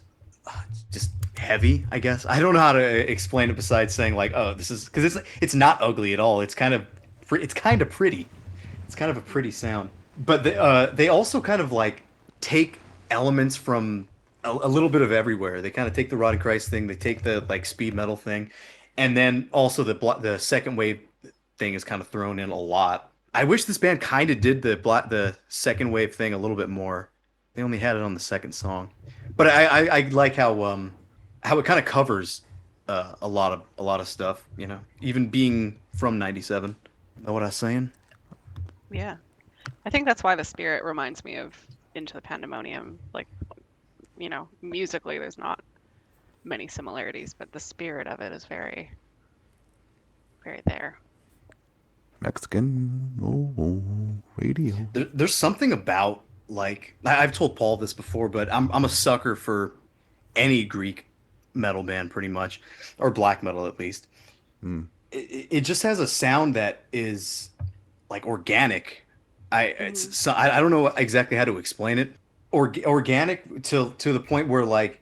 just heavy, I guess. I don't know how to explain it besides saying like, oh, this is because it's not ugly at all. It's kind of pretty. It's kind of a pretty sound. But they also kind of like take elements from a little bit of everywhere. They kind of take the Rotting Christ thing. They take the like speed metal thing, and then also the second wave thing is kind of thrown in a lot. I wish this band kind of did the second wave thing a little bit more. They only had it on the second song, but I like how it kind of covers a lot of stuff. Even being from '97. Know what I was saying? Yeah. I think that's why the spirit reminds me of Into the Pandemonium. Like, musically there's not many similarities, but the spirit of it is very, very there. Mexican radio. There's something about like I've told Paul this before, but I'm a sucker for any Greek metal band pretty much, or black metal at least. It just has a sound that is like organic. I don't know exactly how to explain it. Organic to the point where like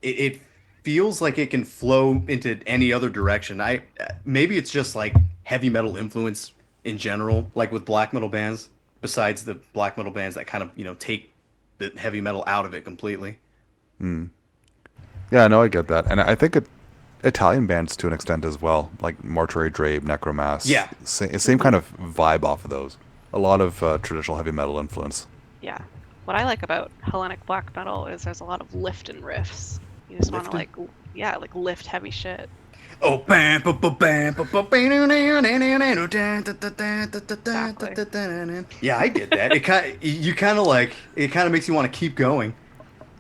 it feels like it can flow into any other direction. Maybe it's just like heavy metal influence in general, like with black metal bands, besides the black metal bands that kind of, take the heavy metal out of it completely. Yeah, no, I get that, and I think Italian bands to an extent as well, like Mortuary Drape, Necromass. Yeah. Same kind of vibe off of those. A lot of traditional heavy metal influence. Yeah. What I like about Hellenic black metal is there's a lot of lifting riffs. You just want to like lift heavy shit. Oh, bam, bam, bam, bam, yeah, I get that. It kind of makes you want to keep going.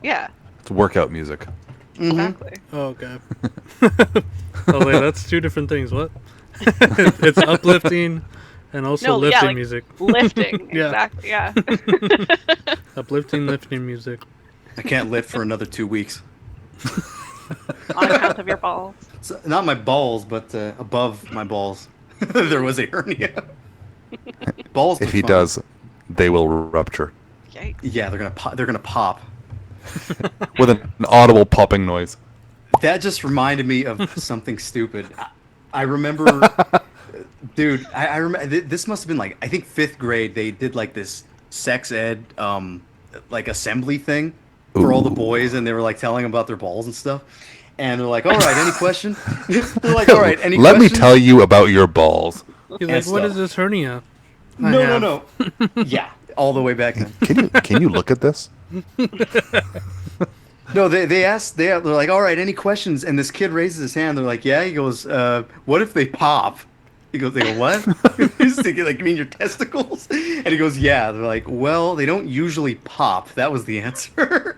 Yeah. It's workout music. Exactly. Oh, okay. Oh wait, that's two different things. What? It's uplifting and also lifting music. Lifting. Yeah. Exactly. Yeah. Uplifting, lifting music. I can't lift for another 2 weeks. On account of your balls. So, not my balls, but above my balls, there was a hernia. Balls. If he does, they will rupture Yikes. Yeah, they're gonna pop. with an audible popping noise. That just reminded me of something stupid. I remember, dude. I remember this must have been like I think 5th grade. They did like this sex ed like assembly thing for all the boys, and they were like telling them about their balls and stuff. And they're like, "All right, any question?" They're like, "All right, any Let questions?" me tell you about your balls. He's like, what stuff. is this hernia? No. Yeah, all the way back then. Can you look at this? No, they asked. They're like, "All right, any questions?" And this kid raises his hand. They're like, "Yeah." He goes, "What if they pop?" He goes, "They go what?" He's thinking, like, "You mean your testicles?" And he goes, "Yeah." They're like, "Well, they don't usually pop." That was the answer.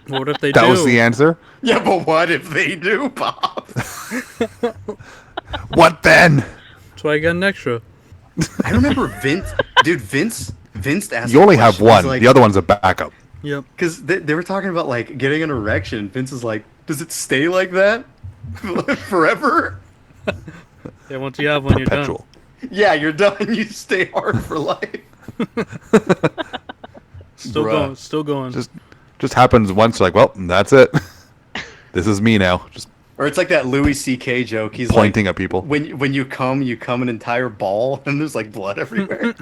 What if they do? That was the answer. Yeah, but what if they do pop? What then? That's why I got an extra. I remember Vince asked. You only a have question. one. He's like, The other one's a backup. Yep. because they were talking about like getting an erection. Vince is like, "Does it stay like that forever?" Yeah, once you have one, you're done. Perpetual. Yeah, you're done. You stay hard for life. Still Bruh. going. Still going. Just happens once. Like, well, that's it. This is me now. Just Or it's like that Louis C.K. joke. He's pointing like, at people. when you come an entire ball, and there's like blood everywhere.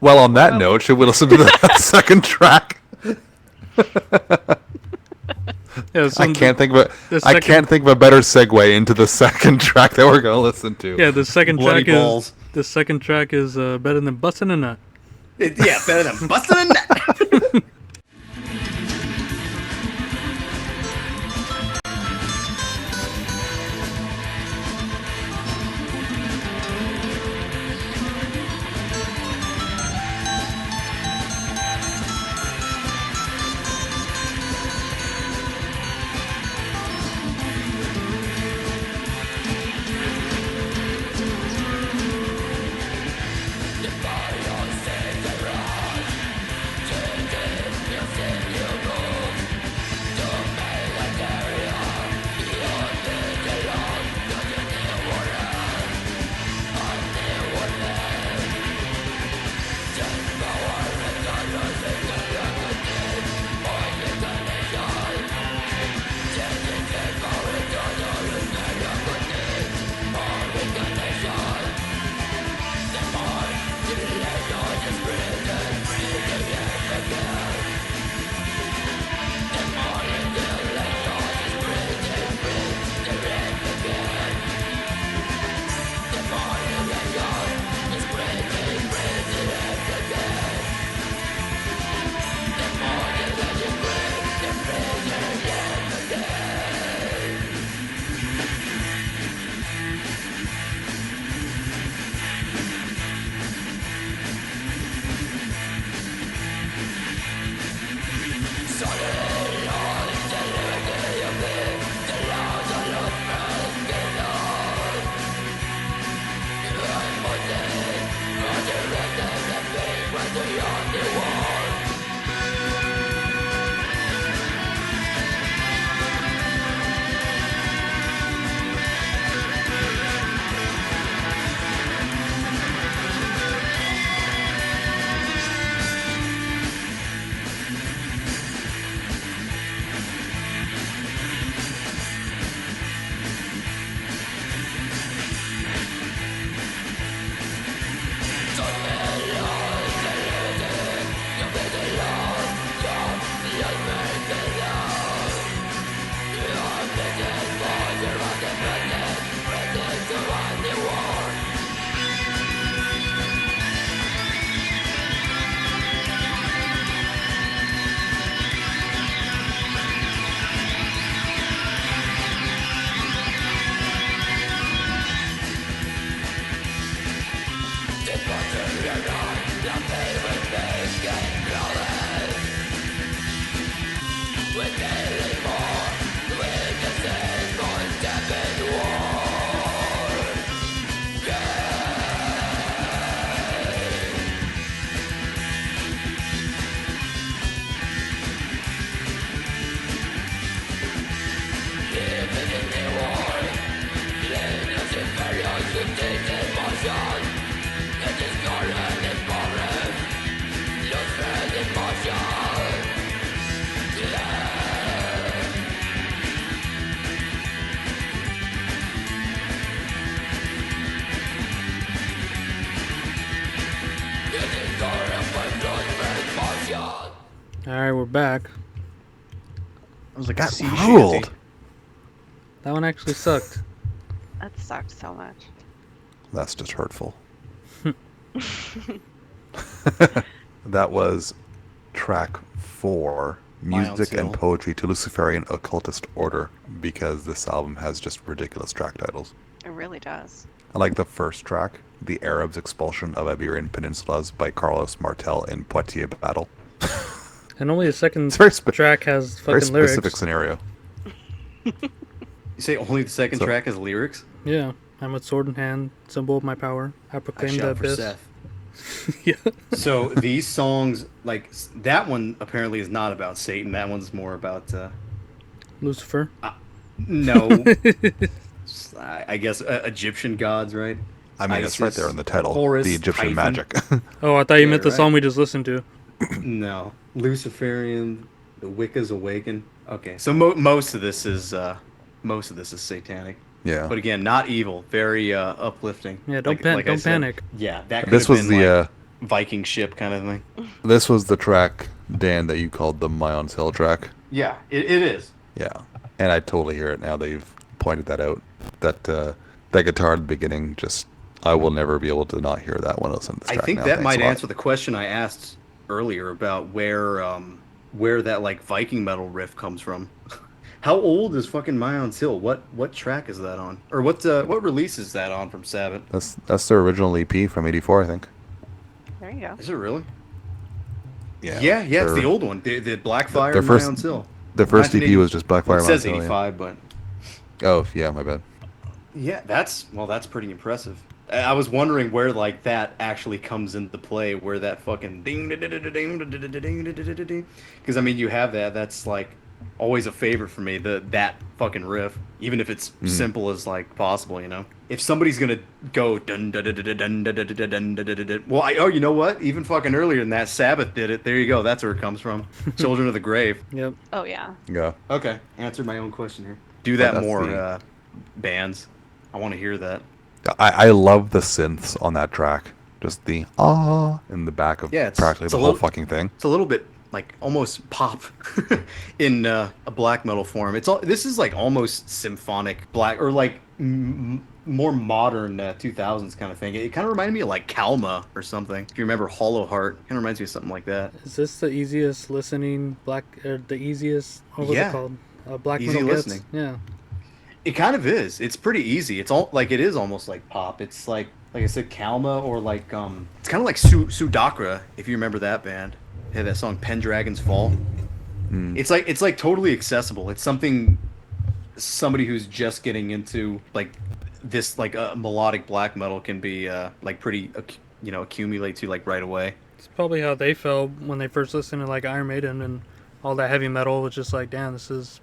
Well, on that note, should we listen to the second track? Yeah, I can't think of a better segue into the second track that we're gonna listen to. Yeah, the second Bloody track balls. is better than busting a nut. Yeah, better than busting a nut. All right, we're back. I was like, That sea ruled. shanty. That one actually sucked. That sucked so much. That's just hurtful. That was track 4, Music and Seal. Poetry to Luciferian Occultist Order, because this album has just ridiculous track titles. It really does. I like the first track, The Arabs' Expulsion of Iberian Peninsulas by Carlos Martel in Poitiers Battle. And only the second It's very track has very fucking lyrics. specific scenario. You say only the second So- track has lyrics? Yeah, I'm with sword in hand, symbol of my power. I I proclaim the shout for abyss. Seth. Yeah. So these songs, like that one, apparently is not about Satan. That one's more about Lucifer. no, I guess Egyptian gods, right? I mean, it's right Isis, there in the title. Horus, The Egyptian Typhon. magic. Oh, I thought you Yeah, meant the right. song we just listened to. No, Luciferian, the Wicca's Awaken. Okay, so most of this is satanic. Yeah. But again, not evil. Very uplifting. Yeah, don't I don't said. panic. Yeah, that could This have was been the like Viking ship kind of thing. this was the track, Dan, that you called the Mayon's Hill track. Yeah, it is. Yeah, and I totally hear it now that you've pointed that out. That guitar at the beginning, just I will never be able to not hear that when I listen to this I track think now. that Thanks might a lot. answer the question I asked earlier about where that like Viking metal riff comes from. How old is fucking Mayon's Hill? What track is that on? Or what release is that on from Sabbath? That's their original EP from '84, I think. There you go. Is it really? Yeah, It's the their- old one. The Blackfire their and first- Mayon's Hill. The first EP 1980 was just Blackfire. Well, it says Mountain Hill, 85, but yeah. Oh, yeah, my bad. yeah, that's pretty impressive. I was wondering where like that actually comes into play, where that fucking ding because I mean you have that's like always a favorite for me, that fucking riff, even if it's simple as like possible, you know. If somebody's gonna go dun dun dun dun dun dun dun dun dun dun dun dun, well, you know what? Even fucking earlier than that, Sabbath did it. There you go. That's where it comes from. Children of the Grave. Yep. Oh yeah. Yeah. Okay, answered my own question here. Do that that's more, the- bands. I want to hear that. I love the synths on that track. Just the in the back of Yeah, it's- practically it's the a whole little- fucking thing. It's a little bit like almost pop in a black metal form. This is like almost symphonic black or like more modern 2000s kind of thing. It kind of reminded me of like Kalma or something. If you remember Hollow Heart, kind of reminds me of something like that. Is this the easiest listening the easiest? What was Yeah. it called? Black Easy metal gets? listening. Yeah. It kind of is. It's pretty easy. It's all like it is almost like pop. It's like I said, Kalma or like it's kind of like Sudakra, if you remember that band. They had that song Pendragon's Fall. It's like totally accessible. It's something somebody who's just getting into like this like melodic black metal can be like pretty accumulate to like right away. It's probably how they felt when they first listened to like Iron Maiden and all that heavy metal was just like, damn, this is,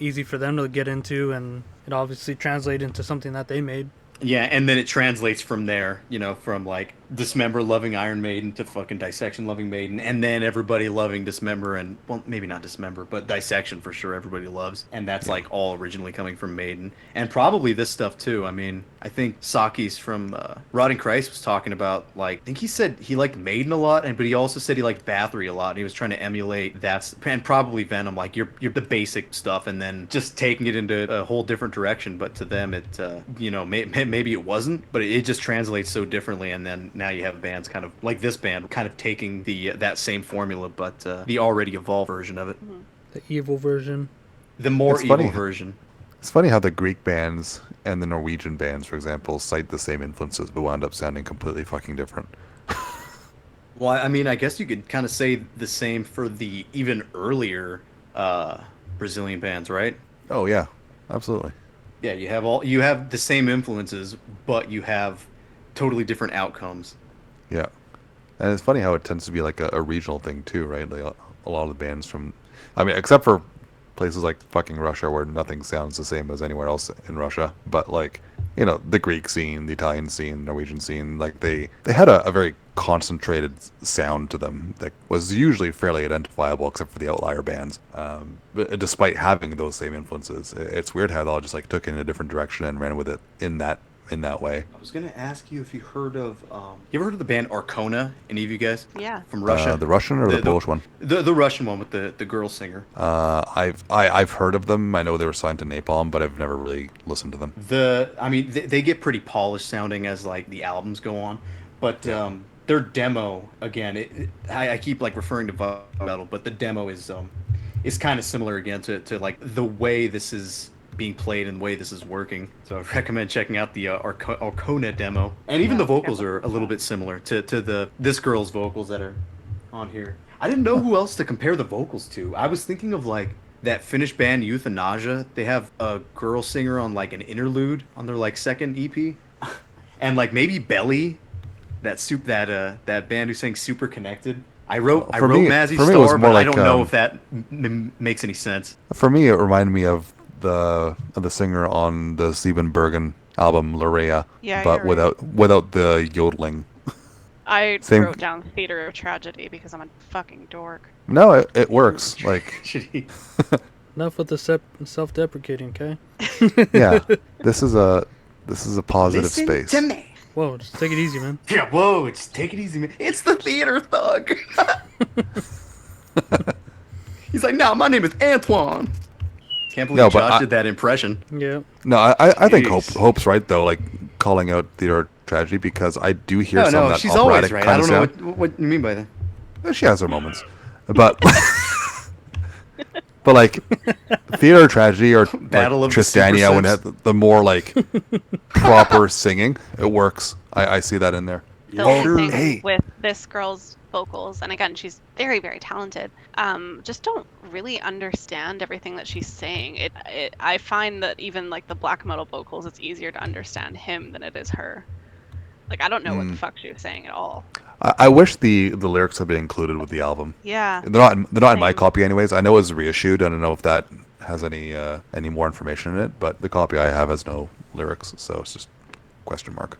easy for them to get into, and it obviously translated into something that they made. Yeah, and then it translates from there, from like Dismember loving Iron Maiden to fucking Dissection loving Maiden, and then everybody loving Dismember, and well, maybe not Dismember, but Dissection for sure everybody loves, and that's like all originally coming from Maiden, and probably this stuff too. I mean, I think Saki's from Rotting Christ was talking about like, I think he said he liked Maiden a lot, but he also said he liked Bathory a lot, and he was trying to emulate that, and probably Venom, like you're the basic stuff, and then just taking it into a whole different direction. But to them, it maybe it wasn't, but it just translates so differently, and then now you have bands kind of like this band kind of taking that same formula, but the already evolved version of it, The evil version. the more It's evil funny. version. It's funny how the Greek bands and the Norwegian bands, for example, cite the same influences but wound up sounding completely fucking different. Well, I mean, I guess you could kind of say the same for the even earlier Brazilian bands, right? Oh yeah, absolutely. Yeah, you have the same influences, but you have totally different outcomes. Yeah, and it's funny how it tends to be like a regional thing too, right? Like a lot of the bands from, I mean, except for places like fucking Russia where nothing sounds the same as anywhere else in Russia, but like the Greek scene, the Italian scene, Norwegian scene, like they had a very concentrated sound to them that was usually fairly identifiable except for the outlier bands. But despite having those same influences, it's weird how they all just like took it in a different direction and ran with it in that way. I was gonna ask you if you heard of you ever heard of the band Arcona? Any of you guys? Yeah. From Russia? The Russian or the Polish one? The Russian one with the girl singer. I've heard of them. I know they were signed to Napalm, but I've never really listened to them. I mean, they get pretty polished sounding as like the albums go on, but their demo again, I keep like referring to metal, but the demo is kind of similar again to like the way this is being played and the way this is working. So I recommend checking out the Arcona demo, and even the vocals are a little bit similar to this girl's vocals that are on here. I didn't know who else to compare the vocals to. I was thinking of like that Finnish band Euthanasia. They have a girl singer on like an interlude on their like second EP, and like maybe Belly, that band who sang Super Connected. I wrote Mazzy for me, it was Star, more but I like, don't know if that makes any sense. For me, it reminded me of the singer on the Steven Bergen album Lurea, Yeah, but you're right. without the yodeling. I Same- wrote down Theater of Tragedy because I'm a fucking dork. No, it works. Like, Tragedy. Enough with the self-deprecating, okay? yeah, this is a positive Listen space. to me. Whoa, just take it easy, man. Yeah, whoa, just take it easy, man. It's the theater thug. He's like, no, my name is Antoine. Can't believe No, but Josh did that impression. Yeah. No, I think Jeez. Hope's right though, like calling out theater tragedy, because I do hear some of No, that she's always operatic right. kind I of don't know sound. what you mean by that. She has her moments, but but like theater tragedy or Battle like of the Tristania, when it Super had the more like proper singing, it works. I see that in there. The Oh, only thing hey. with this girl's vocals, and again, she's very, very talented. Just don't really understand everything that she's saying. I find that even like the black metal vocals, it's easier to understand him than it is her. Like I don't know what the fuck she was saying at all. I wish the lyrics had been included with the album. Yeah. They're not in my Same. copy anyways. I know it was reissued. I don't know if that has any more information in it, but the copy I have has no lyrics, so it's just question mark.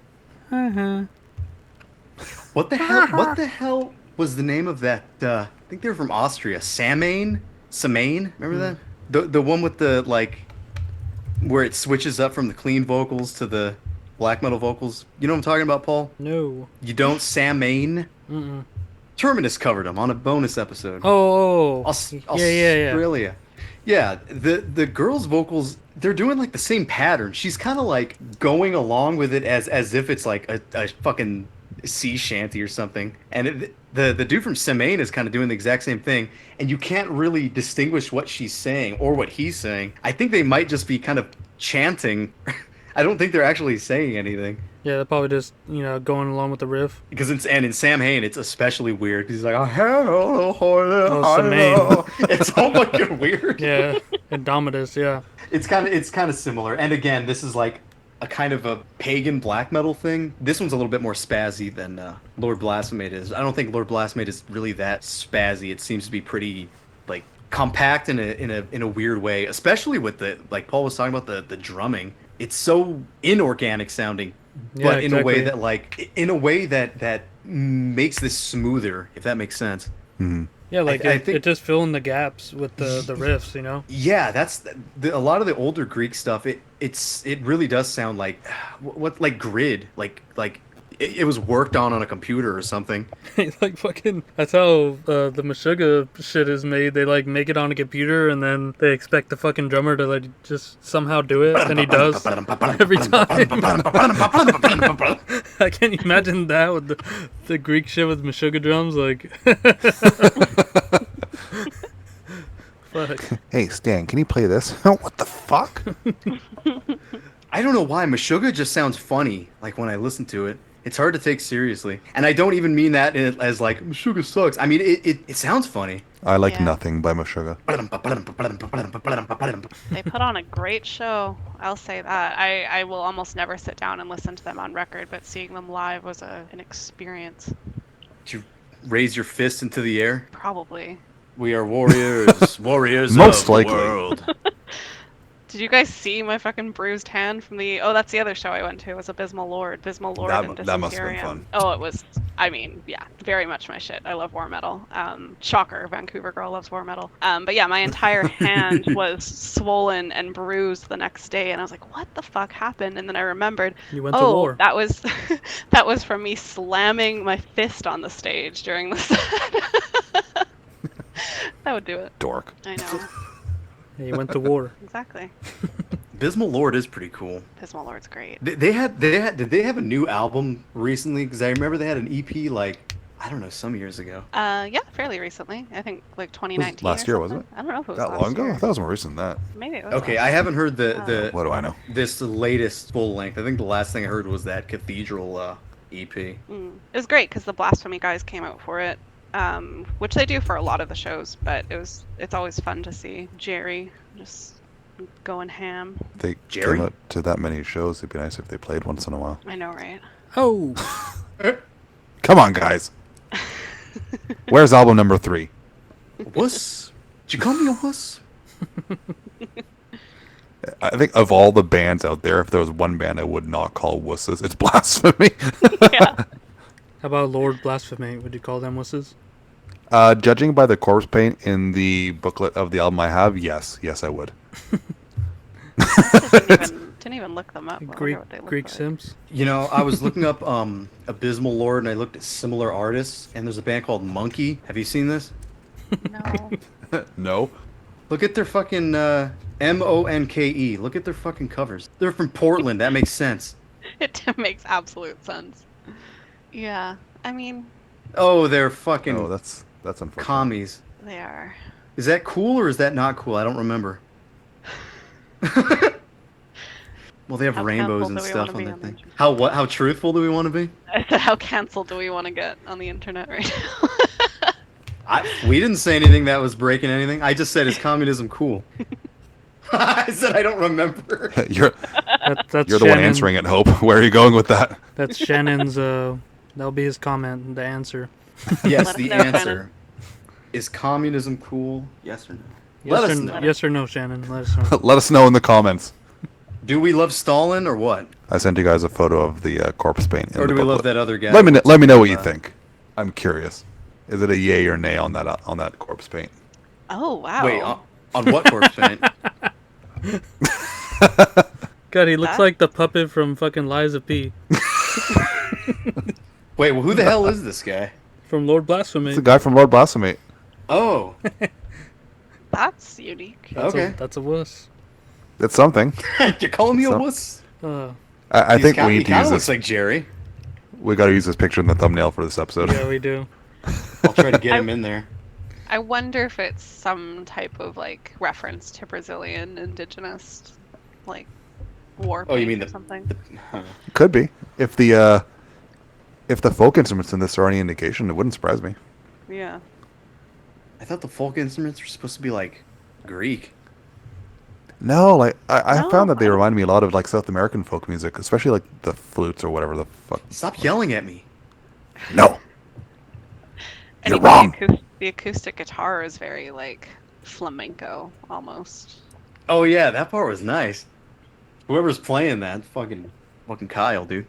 What the hell? What the hell was the name of that? I think they're from Austria. Samhain. Remember that? The one with the like, where it switches up from the clean vocals to the black metal vocals. You know what I'm talking about, Paul? No. You don't Samhain. Mm-mm. Terminus covered them on a bonus episode. Oh. Yeah. Yeah. Yeah, the girls' vocals, they're doing like the same pattern. She's kind of like going along with it as if it's like a fucking sea shanty or something. And the dude from Semaine is kind of doing the exact same thing. And you can't really distinguish what she's saying or what he's saying. I think they might just be kind of chanting. I don't think they're actually saying anything. Yeah, they're probably just, going along with the riff. Because in Sam Hain, it's especially weird. Because he's like, oh, Semaine. it's all fucking weird. Yeah. Indomitus, yeah. It's kind of similar. And again, this is like a kind of a pagan black metal thing. This one's a little bit more spazzy than Lord Blasphemate is. I don't think Lord Blasphemate is really that spazzy. It seems to be pretty like compact in a weird way, especially with the, like Paul was talking about, the drumming. It's so inorganic sounding, Yeah, but in a way exactly. that makes this smoother, if that makes sense. Yeah, like I it think- just filling the gaps with the riffs. Yeah, that's a lot of the older Greek stuff. It really does sound like like grid, like it was worked on a computer or something. Like fucking, that's how the Meshuggah shit is made. They like make it on a computer and then they expect the fucking drummer to like just somehow do it, and he does every time. Can't you imagine that with the Greek shit with Meshuggah drums? Like, fuck. Hey Stan, can you play this? What the fuck? I don't know why Meshuggah just sounds funny. Like when I listen to it, it's hard to take seriously, and I don't even mean that as like Meshuggah sucks. I mean it sounds funny. I like Yeah. Nothing by Meshuggah. They put on a great show. I'll say that. I will almost never sit down and listen to them on record, but seeing them live was an experience. Did you raise your fist into the air? Probably. We are warriors, warriors Most of the likely. world. Did you guys see my fucking bruised hand from the? Oh, that's the other show I went to. It was Abysmal Lord. Abysmal Lord and That must have been Dysenterium. fun. Oh, it was. I mean, yeah, very much my shit. I love war metal. Shocker, Vancouver girl loves war metal. But yeah, my entire hand was swollen and bruised the next day, and I was like, "What the fuck happened?" And then I remembered. You went to war. that was that was from me slamming my fist on the stage during the set. That would do it. Dork. I know. Yeah, you went to war. Exactly. Abysmal Lord is pretty cool. Abysmal Lord's great. Did they have a new album recently? Because I remember they had an EP like, I don't know, some years ago. Yeah, fairly recently. I think like 2019. last or year, wasn't something. I don't know if it was That last long ago? year. I thought it was more recent than that. Maybe it was. Okay, last I year. haven't heard the What do I know? this latest full length. I think the last thing I heard was that Cathedral EP. It was great because the Blasphemy guys came out for it, which they do for a lot of the shows. But it's always fun to see Jerry just going ham. If they Jerry? came out to that many shows, it'd be nice if they played once in a while. I know, right? Oh, Come on, guys. Where's album number 3? Wuss? Did you call me a wuss? I think of all the bands out there, if there was one band I would not call wusses, it's Blasphemy. Yeah. How about Lord Blasphemate? Would you call them wusses? Judging by the corpse paint in the booklet of the album I have, yes, I would. Didn't even look them up. I wonder Greek what they look Greek like. Sims. You know, I was looking up Abysmal Lord, and I looked at similar artists, and there's a band called Monkey. Have you seen this? No. No. Look at their fucking Monke. Look at their fucking covers. They're from Portland. That makes sense. It makes absolute sense. Yeah. I mean, Oh, they're fucking Oh, that's unfortunate. commies. they are. Is that cool or is that not cool? I don't remember. Well, they have How rainbows canceled and do we stuff wanna on be their on the thing. internet? How truthful do we want to be? I said, how canceled do we want to get on the internet right now? We didn't say anything that was breaking anything. I just said, is communism cool? I said I don't remember. You're That's the one answering it, Hope. Where are you going with that? That's Shannon's. That'll be his comment. The answer. Yes, Let us the know, answer. Shannon. Is communism cool? Yes or no? Let us know. Yes or no, Shannon. Let us know. Let us know in the comments. Do we love Stalin or what? I sent you guys a photo of the corpse paint. in Or the do we love booklet. that other guy? Let me know what you think. I'm curious. Is it a yay or nay on that corpse paint? Oh, wow. Wait, on what corpse paint? God, he looks That? like the puppet from fucking Liza P. Wait, well, who the hell is this guy? From Lord Blasphemy. It's the guy from Lord Blasphemate. Oh, That's unique. okay. That's a wuss. It's something. You're calling me a So- wuss? I think we he need to kind use of looks this. like Jerry. We got to use this picture in the thumbnail for this episode. Yeah, we do. I'll try to get him in there. I wonder if it's some type of like reference to Brazilian indigenous like war Oh, you paint mean or the- something. Could be. If the folk instruments in this are any indication, it wouldn't surprise me. Yeah. I thought the folk instruments were supposed to be like Greek. No, like I No, found that they I don't- remind me a lot of like South American folk music, especially like the flutes or whatever the fuck. Stop yelling at me. No. And You're even wrong. The acoustic guitar is very like flamenco almost. Oh yeah, that part was nice. Whoever's playing that, fucking Kyle, dude.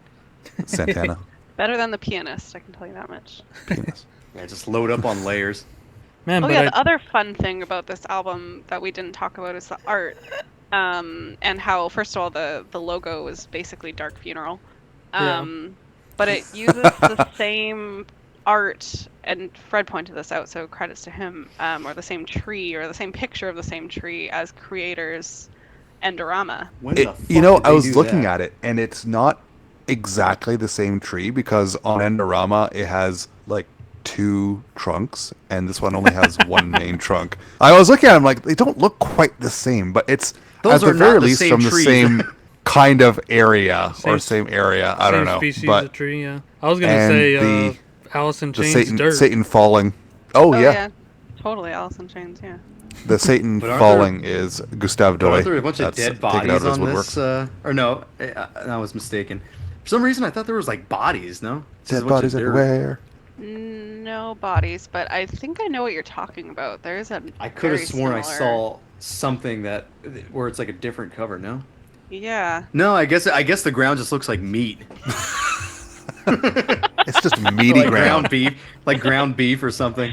Santana. Better than the pianist, I can tell you that much. Penis. Yeah, just load up on layers. Man, Oh but yeah, I, the other fun thing about this album that we didn't talk about is the art, and how first of all the logo is basically Dark Funeral, Yeah. but it uses the same art, and Fred pointed this out, so credits to him, or the same tree or the same picture of the same tree as creators Endorama. When It- the fuck you know, did they I was do looking that? at it, and it's not exactly the same tree because on Endorama it has like 2 trunks, and this one only has one main trunk. I was looking at them like they don't look quite the same, but it's Those at the are very not the least same from the trees. same kind of area Same- or same area. I don't same know, species but of tree. Yeah. I was gonna and say the- Alice in the Chains dirt. Satan falling. Oh, Oh yeah. yeah, totally Alice in Chains. Yeah. The Satan But aren't falling is Gustave But Doy. aren't there a bunch of That's dead taken out bodies of his on woodwork. this? Or no, I was mistaken. For some reason, I thought there was like bodies. No, It's just Dead a bunch of bodies dirt. everywhere. No bodies, but I think I know what you're talking about. There's a. I could have very sworn I similar- saw something where it's like a different cover. No, Yeah. no, I guess the ground just looks like meat, It's just meaty like ground. ground beef or something.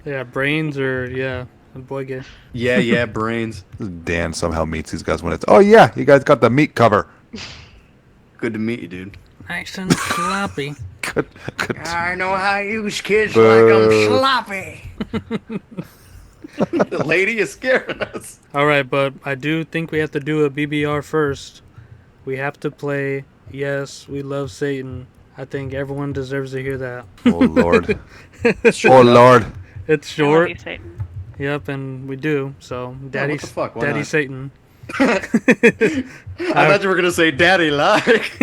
Yeah, brains or boy gay. Yeah, brains. Dan somehow meets these guys when it's, oh yeah, you guys got the meat cover. Good to meet you, dude. Nice and sloppy. Good. I know how you kids Boo. sloppy. The lady is scaring us. All right, but I do think we have to do a BBR first. We have to play Yes, We Love Satan. I think everyone deserves to hear that. Oh lord. Sure Oh enough. lord. It's I love short. you, Satan. Yep, and we do. So, Daddy, what the fuck, why Daddy not? Satan. I thought you were gonna say "daddy like,"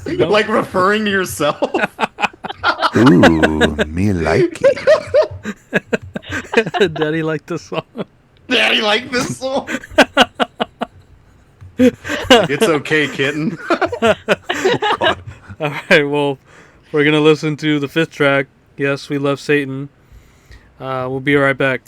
like referring to yourself. Ooh, me like it. Daddy liked the song. Daddy like this song. It's okay, kitten. All right, well, we're gonna listen to the 5th track. Yes, We Love Satan. We'll be right back.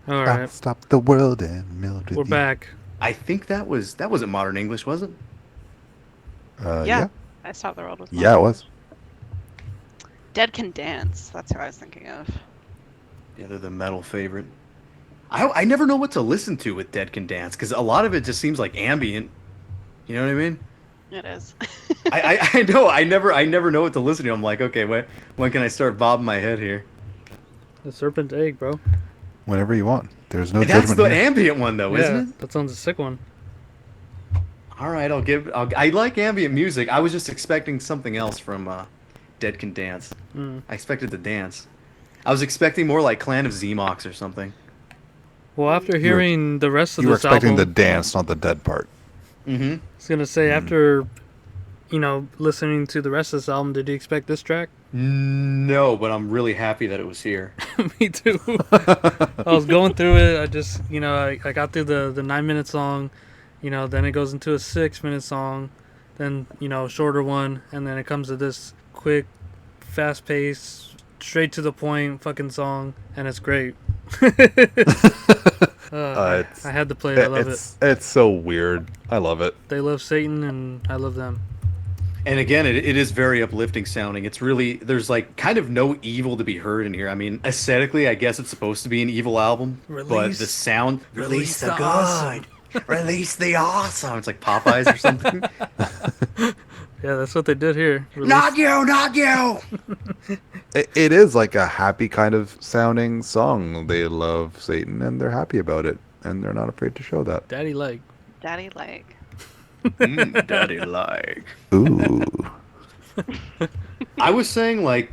All right, Stop the world and melt with we're you. back. I think that wasn't modern English, was it? Yeah. I stopped the world with Yeah, it was. Dead Can Dance. That's who I was thinking of. Yeah, they're the metal favorite. I never know what to listen to with Dead Can Dance because a lot of it just seems like ambient. You know what I mean? It is. I know. I never know what to listen to. I'm like, okay, when can I start bobbing my head here? The Serpent Egg, bro. Whenever you want. There's no That's judgment the here. ambient one, though, isn't it? That sounds a sick one. All right, I like ambient music. I was just expecting something else from Dead Can Dance. I expected to dance. I was expecting more like Clan of Zemox or something. Well, after hearing the rest of You were this expecting album, the dance, not the dead part. Mm-hmm. I was gonna say after, listening to the rest of this album, did you expect this track? No, but I'm really happy that it was here. Me too. I was going through it. I just, I got through the 9-minute song, then it goes into a 6-minute song, then, shorter one, and then it comes to this quick, fast paced, straight to the point fucking song, and it's great. I had to play it. I love it. It's so weird. I love it. They love Satan, and I love them. And again, it is very uplifting sounding. It's really, there's like kind of no evil to be heard in here. I mean, aesthetically, I guess it's supposed to be an evil album, but Release- the sound, release the awesome. release the awesome. It's like Popeyes or something. Yeah, that's what they did here. Not you. It is like a happy kind of sounding song. They love Satan and they're happy about it. And they're not afraid to show that. Daddy like. Daddy like. Daddy like. Ooh. I was saying like,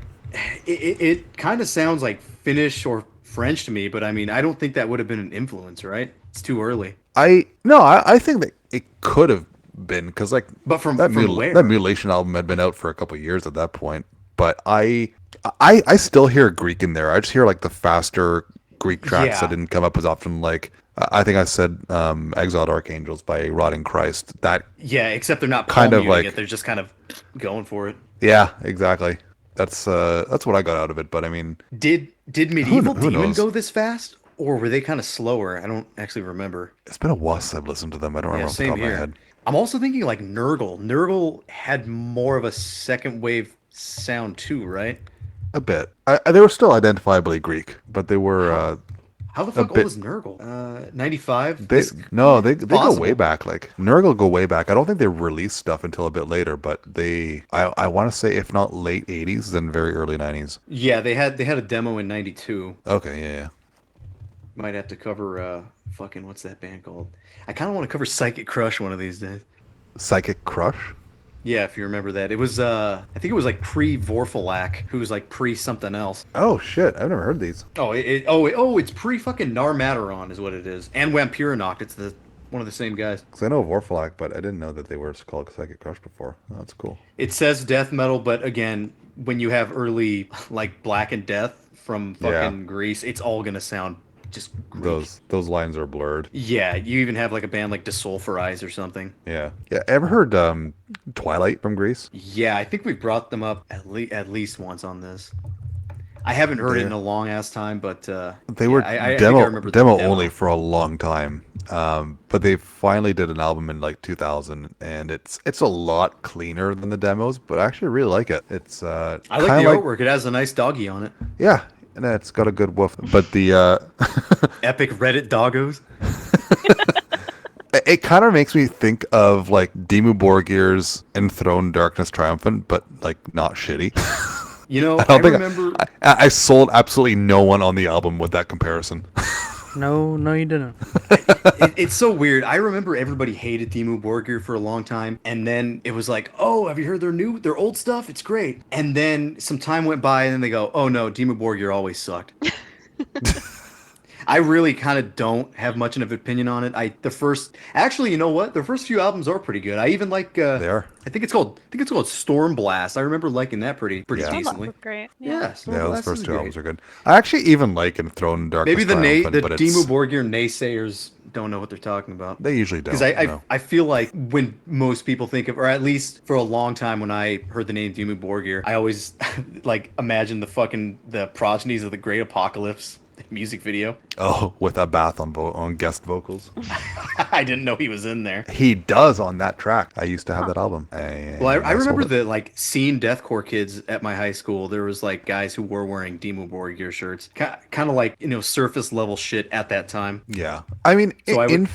it kind of sounds like Finnish or French to me, but I mean, I don't think that would have been an influence, right? It's too early. I think that it could have been because like But from that where? that Mutilation album had been out for a couple of years at that point. But I still hear Greek in there. I just hear like the faster Greek tracks Yeah. that didn't come up as often. Like I think I said Exiled Archangels by Rotting Christ. That Yeah, except they're not kind of palm muting like- it. They're just kind of going for it. yeah, exactly. That's what I got out of it. But I mean, Did Medieval who Demon knows? go this fast, or were they kind of slower? I don't actually remember. it's been a while since I've listened to them. I don't remember off the same top of my here. head. I'm also thinking like Nurgle. Nurgle had more of a second wave sound too, right? A bit. They were still identifiably Greek, but they were. How the fuck old bit- is Nurgle? 95. They go possible. way back. Like Nurgle go way back. I don't think they released stuff until a bit later, but I want to say if not late 80s, then very early 90s. Yeah, they had a demo in 92. Okay, yeah. Might have to cover fucking what's that band called? I kind of want to cover Psychic Crush one of these days. Psychic Crush. Yeah, if you remember that. It was I think it was like pre-Vorfalak, who was like pre something else. Oh shit, I've never heard these. It's pre fucking Narmadaron is what it is. And Vampiranoct, it's one of the same guys. Because I know of Orphalak, but I didn't know that they were called Psychic Crush before. Oh, that's cool. It says death metal, but again, when you have early like Black and Death from fucking Greece, it's all gonna sound just Greek. Those lines are blurred. Yeah, you even have like a band like Desulfurize or something. Yeah. Yeah. Ever heard Twilight from Greece? Yeah, I think we brought them up at least once on this. I haven't heard it in a long ass time, but They were I think I remember the demo only for a long time. But they finally did an album in like 2000, and it's a lot cleaner than the demos, but I actually really like it. It's I like the artwork. It has a nice doggy on it. yeah, and it's got a good woof. But the Epic Reddit doggos. it kind of makes me think of like Dimmu Borgir's Enthroned Darkness Triumphant, but like not shitty. You know, I think remember. I sold absolutely no one on the album with that comparison. No, you didn't. It's so weird. I remember everybody hated Dimmu Borgir for a long time, and then it was like, oh, have you heard their old stuff? It's great. And then some time went by, and then they go, oh no, Dimmu Borgir always sucked. I really kind of don't have much of an opinion on it. Actually, you know what? The first few albums are pretty good. I even like. They are. I think it's called Storm Blast. I remember liking that pretty Yeah. decently. That's great. Yeah, Storm Yeah, those Blast first is two great. albums are good. I actually even like Enthroned Darkness Maybe Triumphant, the but Dimmu Borgir naysayers don't know what they're talking about. they usually don't. Because no. I feel like when most people think of, or at least for a long time when I heard the name Dimmu Borgir, I always like imagine the progenies of the Great Apocalypse music video. Oh, with a bath on guest vocals. I didn't know he was in there. He does on that track. I used to have that album. Well, I remember the like scene deathcore kids at my high school. There was like guys who were wearing Dimmu Borgir shirts, kind of like surface level shit at that time. Yeah, I mean,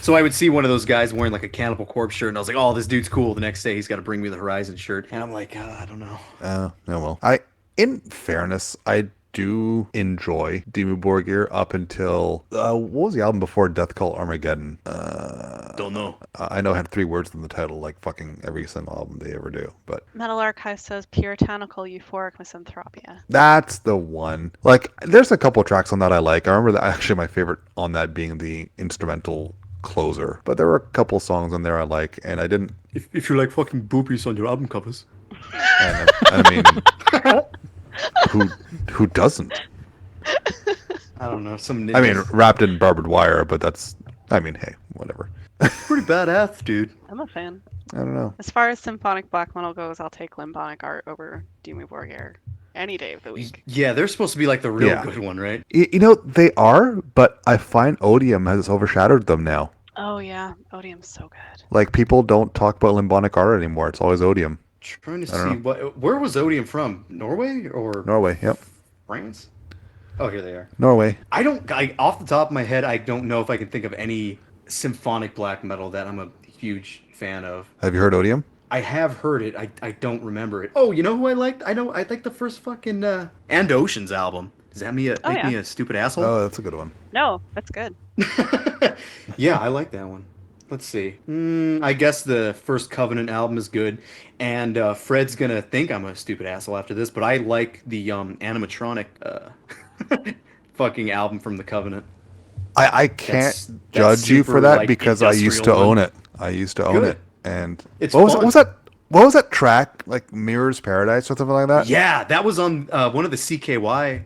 So I would see one of those guys wearing like a Cannibal Corpse shirt, and I was like, "Oh, this dude's cool." The next day, he's got to bring me the Horizon shirt, and I'm like, I don't know. yeah, well, in fairness, I do enjoy Dimmu Borgir up until what was the album before Death Cult Armageddon? Don't know. I know it had 3 words in the title, like fucking every single album they ever do. But Metal Archive says puritanical euphoric misanthropia. that's the one. Like, there's a couple tracks on that I like. I remember that actually my favorite on that being the instrumental Closer. But there were a couple songs on there I like, and I didn't. If you like fucking boobies on your album covers. And I mean. Who doesn't? I don't know. I mean, wrapped in barbed wire, but that's. I mean, hey, whatever. pretty badass, dude. I'm a fan. I don't know. As far as symphonic black metal goes, I'll take Limbonic Art over Dimmu Borgir any day of the week. Yeah, they're supposed to be like the real good one, right? You know, they are, but I find Odium has overshadowed them now. Oh yeah, Odium's so good. Like, people don't talk about Limbonic Art anymore. It's always Odium. Trying to see where was Odium from? Norway or Norway, yep. France? Oh, here they are. Norway. Off the top of my head, I don't know if I can think of any symphonic black metal that I'm a huge fan of. Have you heard Odium? I have heard it. I don't remember it. Oh, you know who I liked? I liked the first fucking And Oceans album. Does that make me a stupid asshole? Oh, that's a good one. No, that's good. Yeah, I like that one. Let's see. I guess the first Covenant album is good, and Fred's gonna think I'm a stupid asshole after this, but I like the animatronic fucking album from the Covenant. I can't That's judge you for super, that like, because I used to industrial own one. it. I used to own Good. it, and It's what fun. was that? What was that track? Like Mirror's Paradise or something like that? Yeah, that was on one of the CKY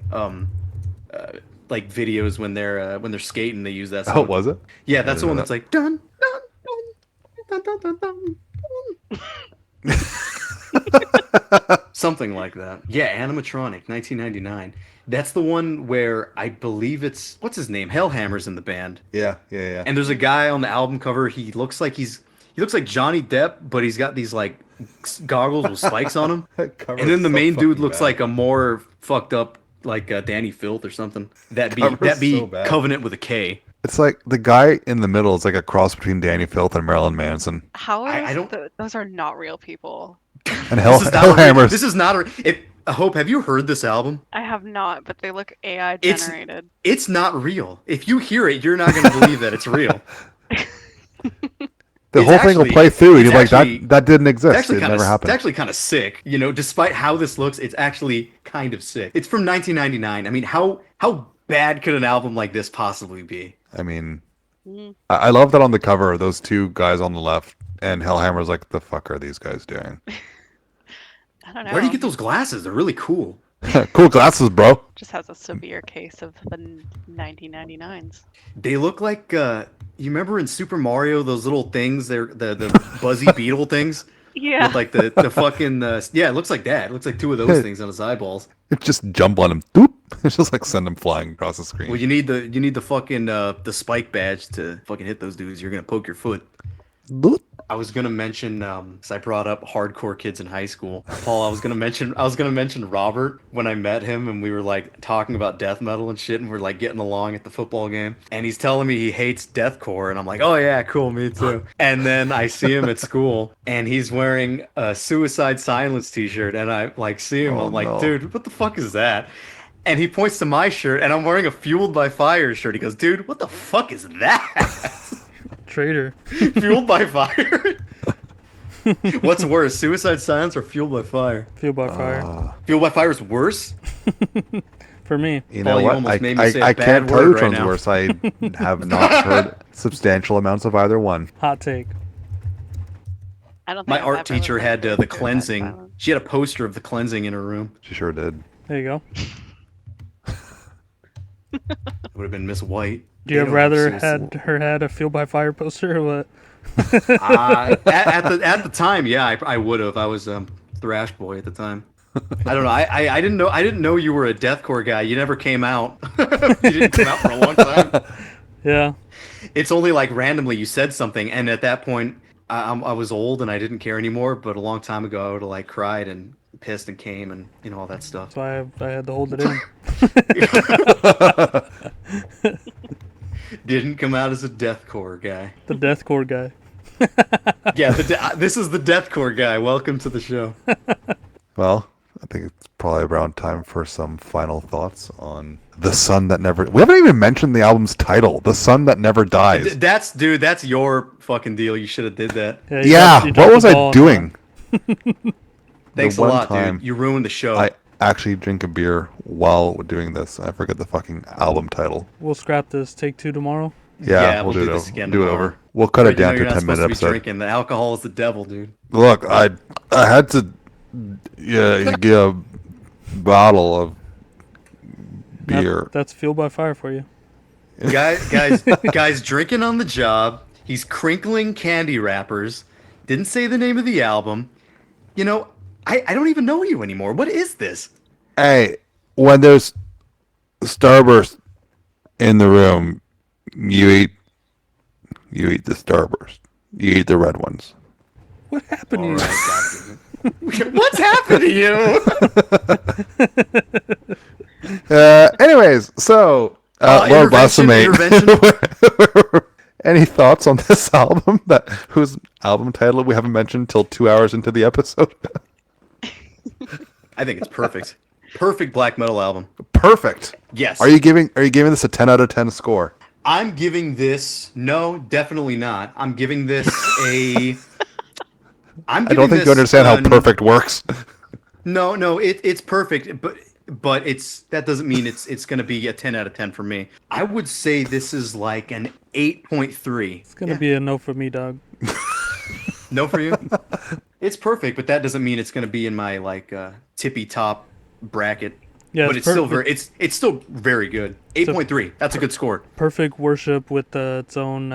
like videos when they're skating. They use that song. Oh, was it? Yeah, that's the didn't one know that's like dun dun dun dun dun dun. Something like that. Yeah, animatronic, 1999. That's the one where I believe it's what's his name? Hellhammer's in the band. Yeah. And there's a guy on the album cover. He looks like Johnny Depp, but he's got these like goggles with spikes on him. Cover And then is the so main dude fucking looks bad. like a more fucked up like Danny Filth or something. That'd Cover is be so bad. Covenant with a K. It's like the guy in the middle is like a cross between Danny Filth and Marilyn Manson. How I is don't- those are not real people. And This is not a real- Hellhammer's. This is not a. Hope, have you heard this album? I have not, but they look AI It's- generated. It's not real. If you hear it, you're not going to believe that it's real. The It's whole thing will actually- play through, and it's you're like, actually- that didn't It's exist. actually It kind never of happened. it's actually kind of sick. You know, despite how this looks, it's actually kind of sick. It's from 1999. I mean, how bad could an album like this possibly be? I mean, Mm. I love that on the cover, those two guys on the left, and Hellhammer's like, the fuck are these guys doing? I don't know. Where do you get those glasses? They're really cool. Cool glasses, bro. Just has a severe case of the 1999s. They look like you remember in Super Mario those little things? They're the buzzy beetle things Yeah. with like the fucking yeah. It looks like that. It looks like two of those things on his eyeballs. Just jump on him. Doop. It's just like send him flying across the screen. Well, you need the fucking the spike badge to fucking hit those dudes. You're gonna poke your foot. Doop. I was gonna mention, because I brought up hardcore kids in high school. Paul, I was gonna mention Robert when I met him, and we were like talking about death metal and shit, and we're like getting along at the football game. And he's telling me he hates deathcore, and I'm like, oh yeah, cool, me too. And then I see him at school, and he's wearing a Suicide Silence t-shirt, and I like see him, Oh, I'm like, no. dude, what the fuck is that? And he points to my shirt, and I'm wearing a Fueled by Fire shirt. He goes, dude, what the fuck is that? Traitor. Fueled by Fire? What's worse, Suicide Silence or Fueled by Fire? Fueled by fire. Fueled by Fire is worse? For me. You Paul, know you what? almost made me say a I bad can't tell you word which right one's now. worse. I have not heard substantial amounts of either one. Hot take. I don't think My I've art ever teacher listened had to the Suicide cleansing. Silence. She had a poster of the cleansing in her room. She sure did. There you go. It would have been Miss White. Do you They have don't rather have had a Fueled by Fire poster or what? at the time, yeah, I would have. I was thrash boy at the time. I don't know. I didn't know you were a deathcore guy. You never came out. You didn't come out for a long time. Yeah. It's only like randomly you said something, and at that point, I was old and I didn't care anymore. But a long time ago, I would have like cried and pissed and came and all that stuff. So I had to hold it in. Didn't come out as a deathcore guy. The deathcore guy. Yeah, this is the deathcore guy. Welcome to the show. Well, I think it's probably around time for some final thoughts on The Sun That Never... We haven't even mentioned the album's title, The Sun That Never Dies. That's your fucking deal. You should have did that. You Yeah, dropped what was the I ball. doing? Thanks a one lot, time dude. You ruined the show. I actually drink a beer while doing this. I forget the fucking album title. We'll scrap this. Take two tomorrow. Yeah, we'll do this it. again Do it tomorrow. over. We'll cut it You know down to you're a not 10-minute supposed to be episode. drinking. The alcohol is the devil, dude. Look, I had to get a bottle of beer. That's Fueled by Fire for you. Guys, drinking on the job. He's crinkling candy wrappers. Didn't say the name of the album. I don't even know you anymore. What is this? Hey, when there's Starburst in the room, you eat the Starburst. You eat the red ones. What happened All to right, you? God. What's happened to you? Anyways, so Lord Blasphemate. Intervention. Any thoughts on this album? Whose album title we haven't mentioned till 2 hours into the episode? I think it's perfect. Perfect black metal album. Perfect. Yes. Are you giving this a 10 out of 10 score? I'm giving this. No, definitely not. I'm giving this a. I don't think you understand how perfect works. No, it's perfect, but that doesn't mean it's going to be a 10 out of 10 for me. I would say this is like an 8.3. It's gonna be a no for me, dog. No for you? It's perfect, but that doesn't mean it's going to be in my like tippy top bracket. Yeah, but it's still very good. 8.3. That's a good score. Perfect worship with its own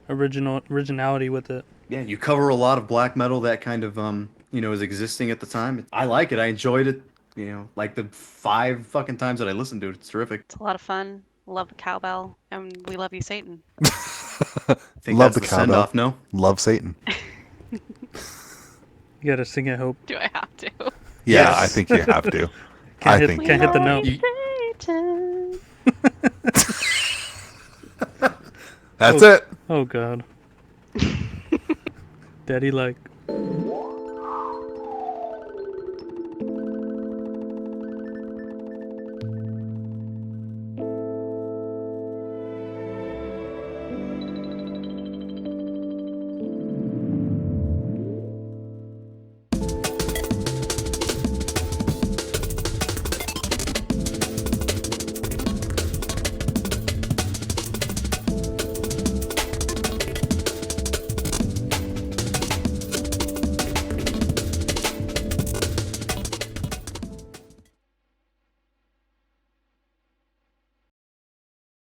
originality with it. Yeah, you cover a lot of black metal that kind of is existing at the time. I like it. I enjoyed it. Like the 5 fucking times that I listened to it. It's terrific. It's a lot of fun. Love the cowbell, and we love you, Satan. I think Love that's the the send off. No. Love Satan. You gotta sing it, Hope. Do I have to? Yeah, Yes. I think you have to. Can't I think hit the note. You- Satan. That's it. Oh God. Daddy like.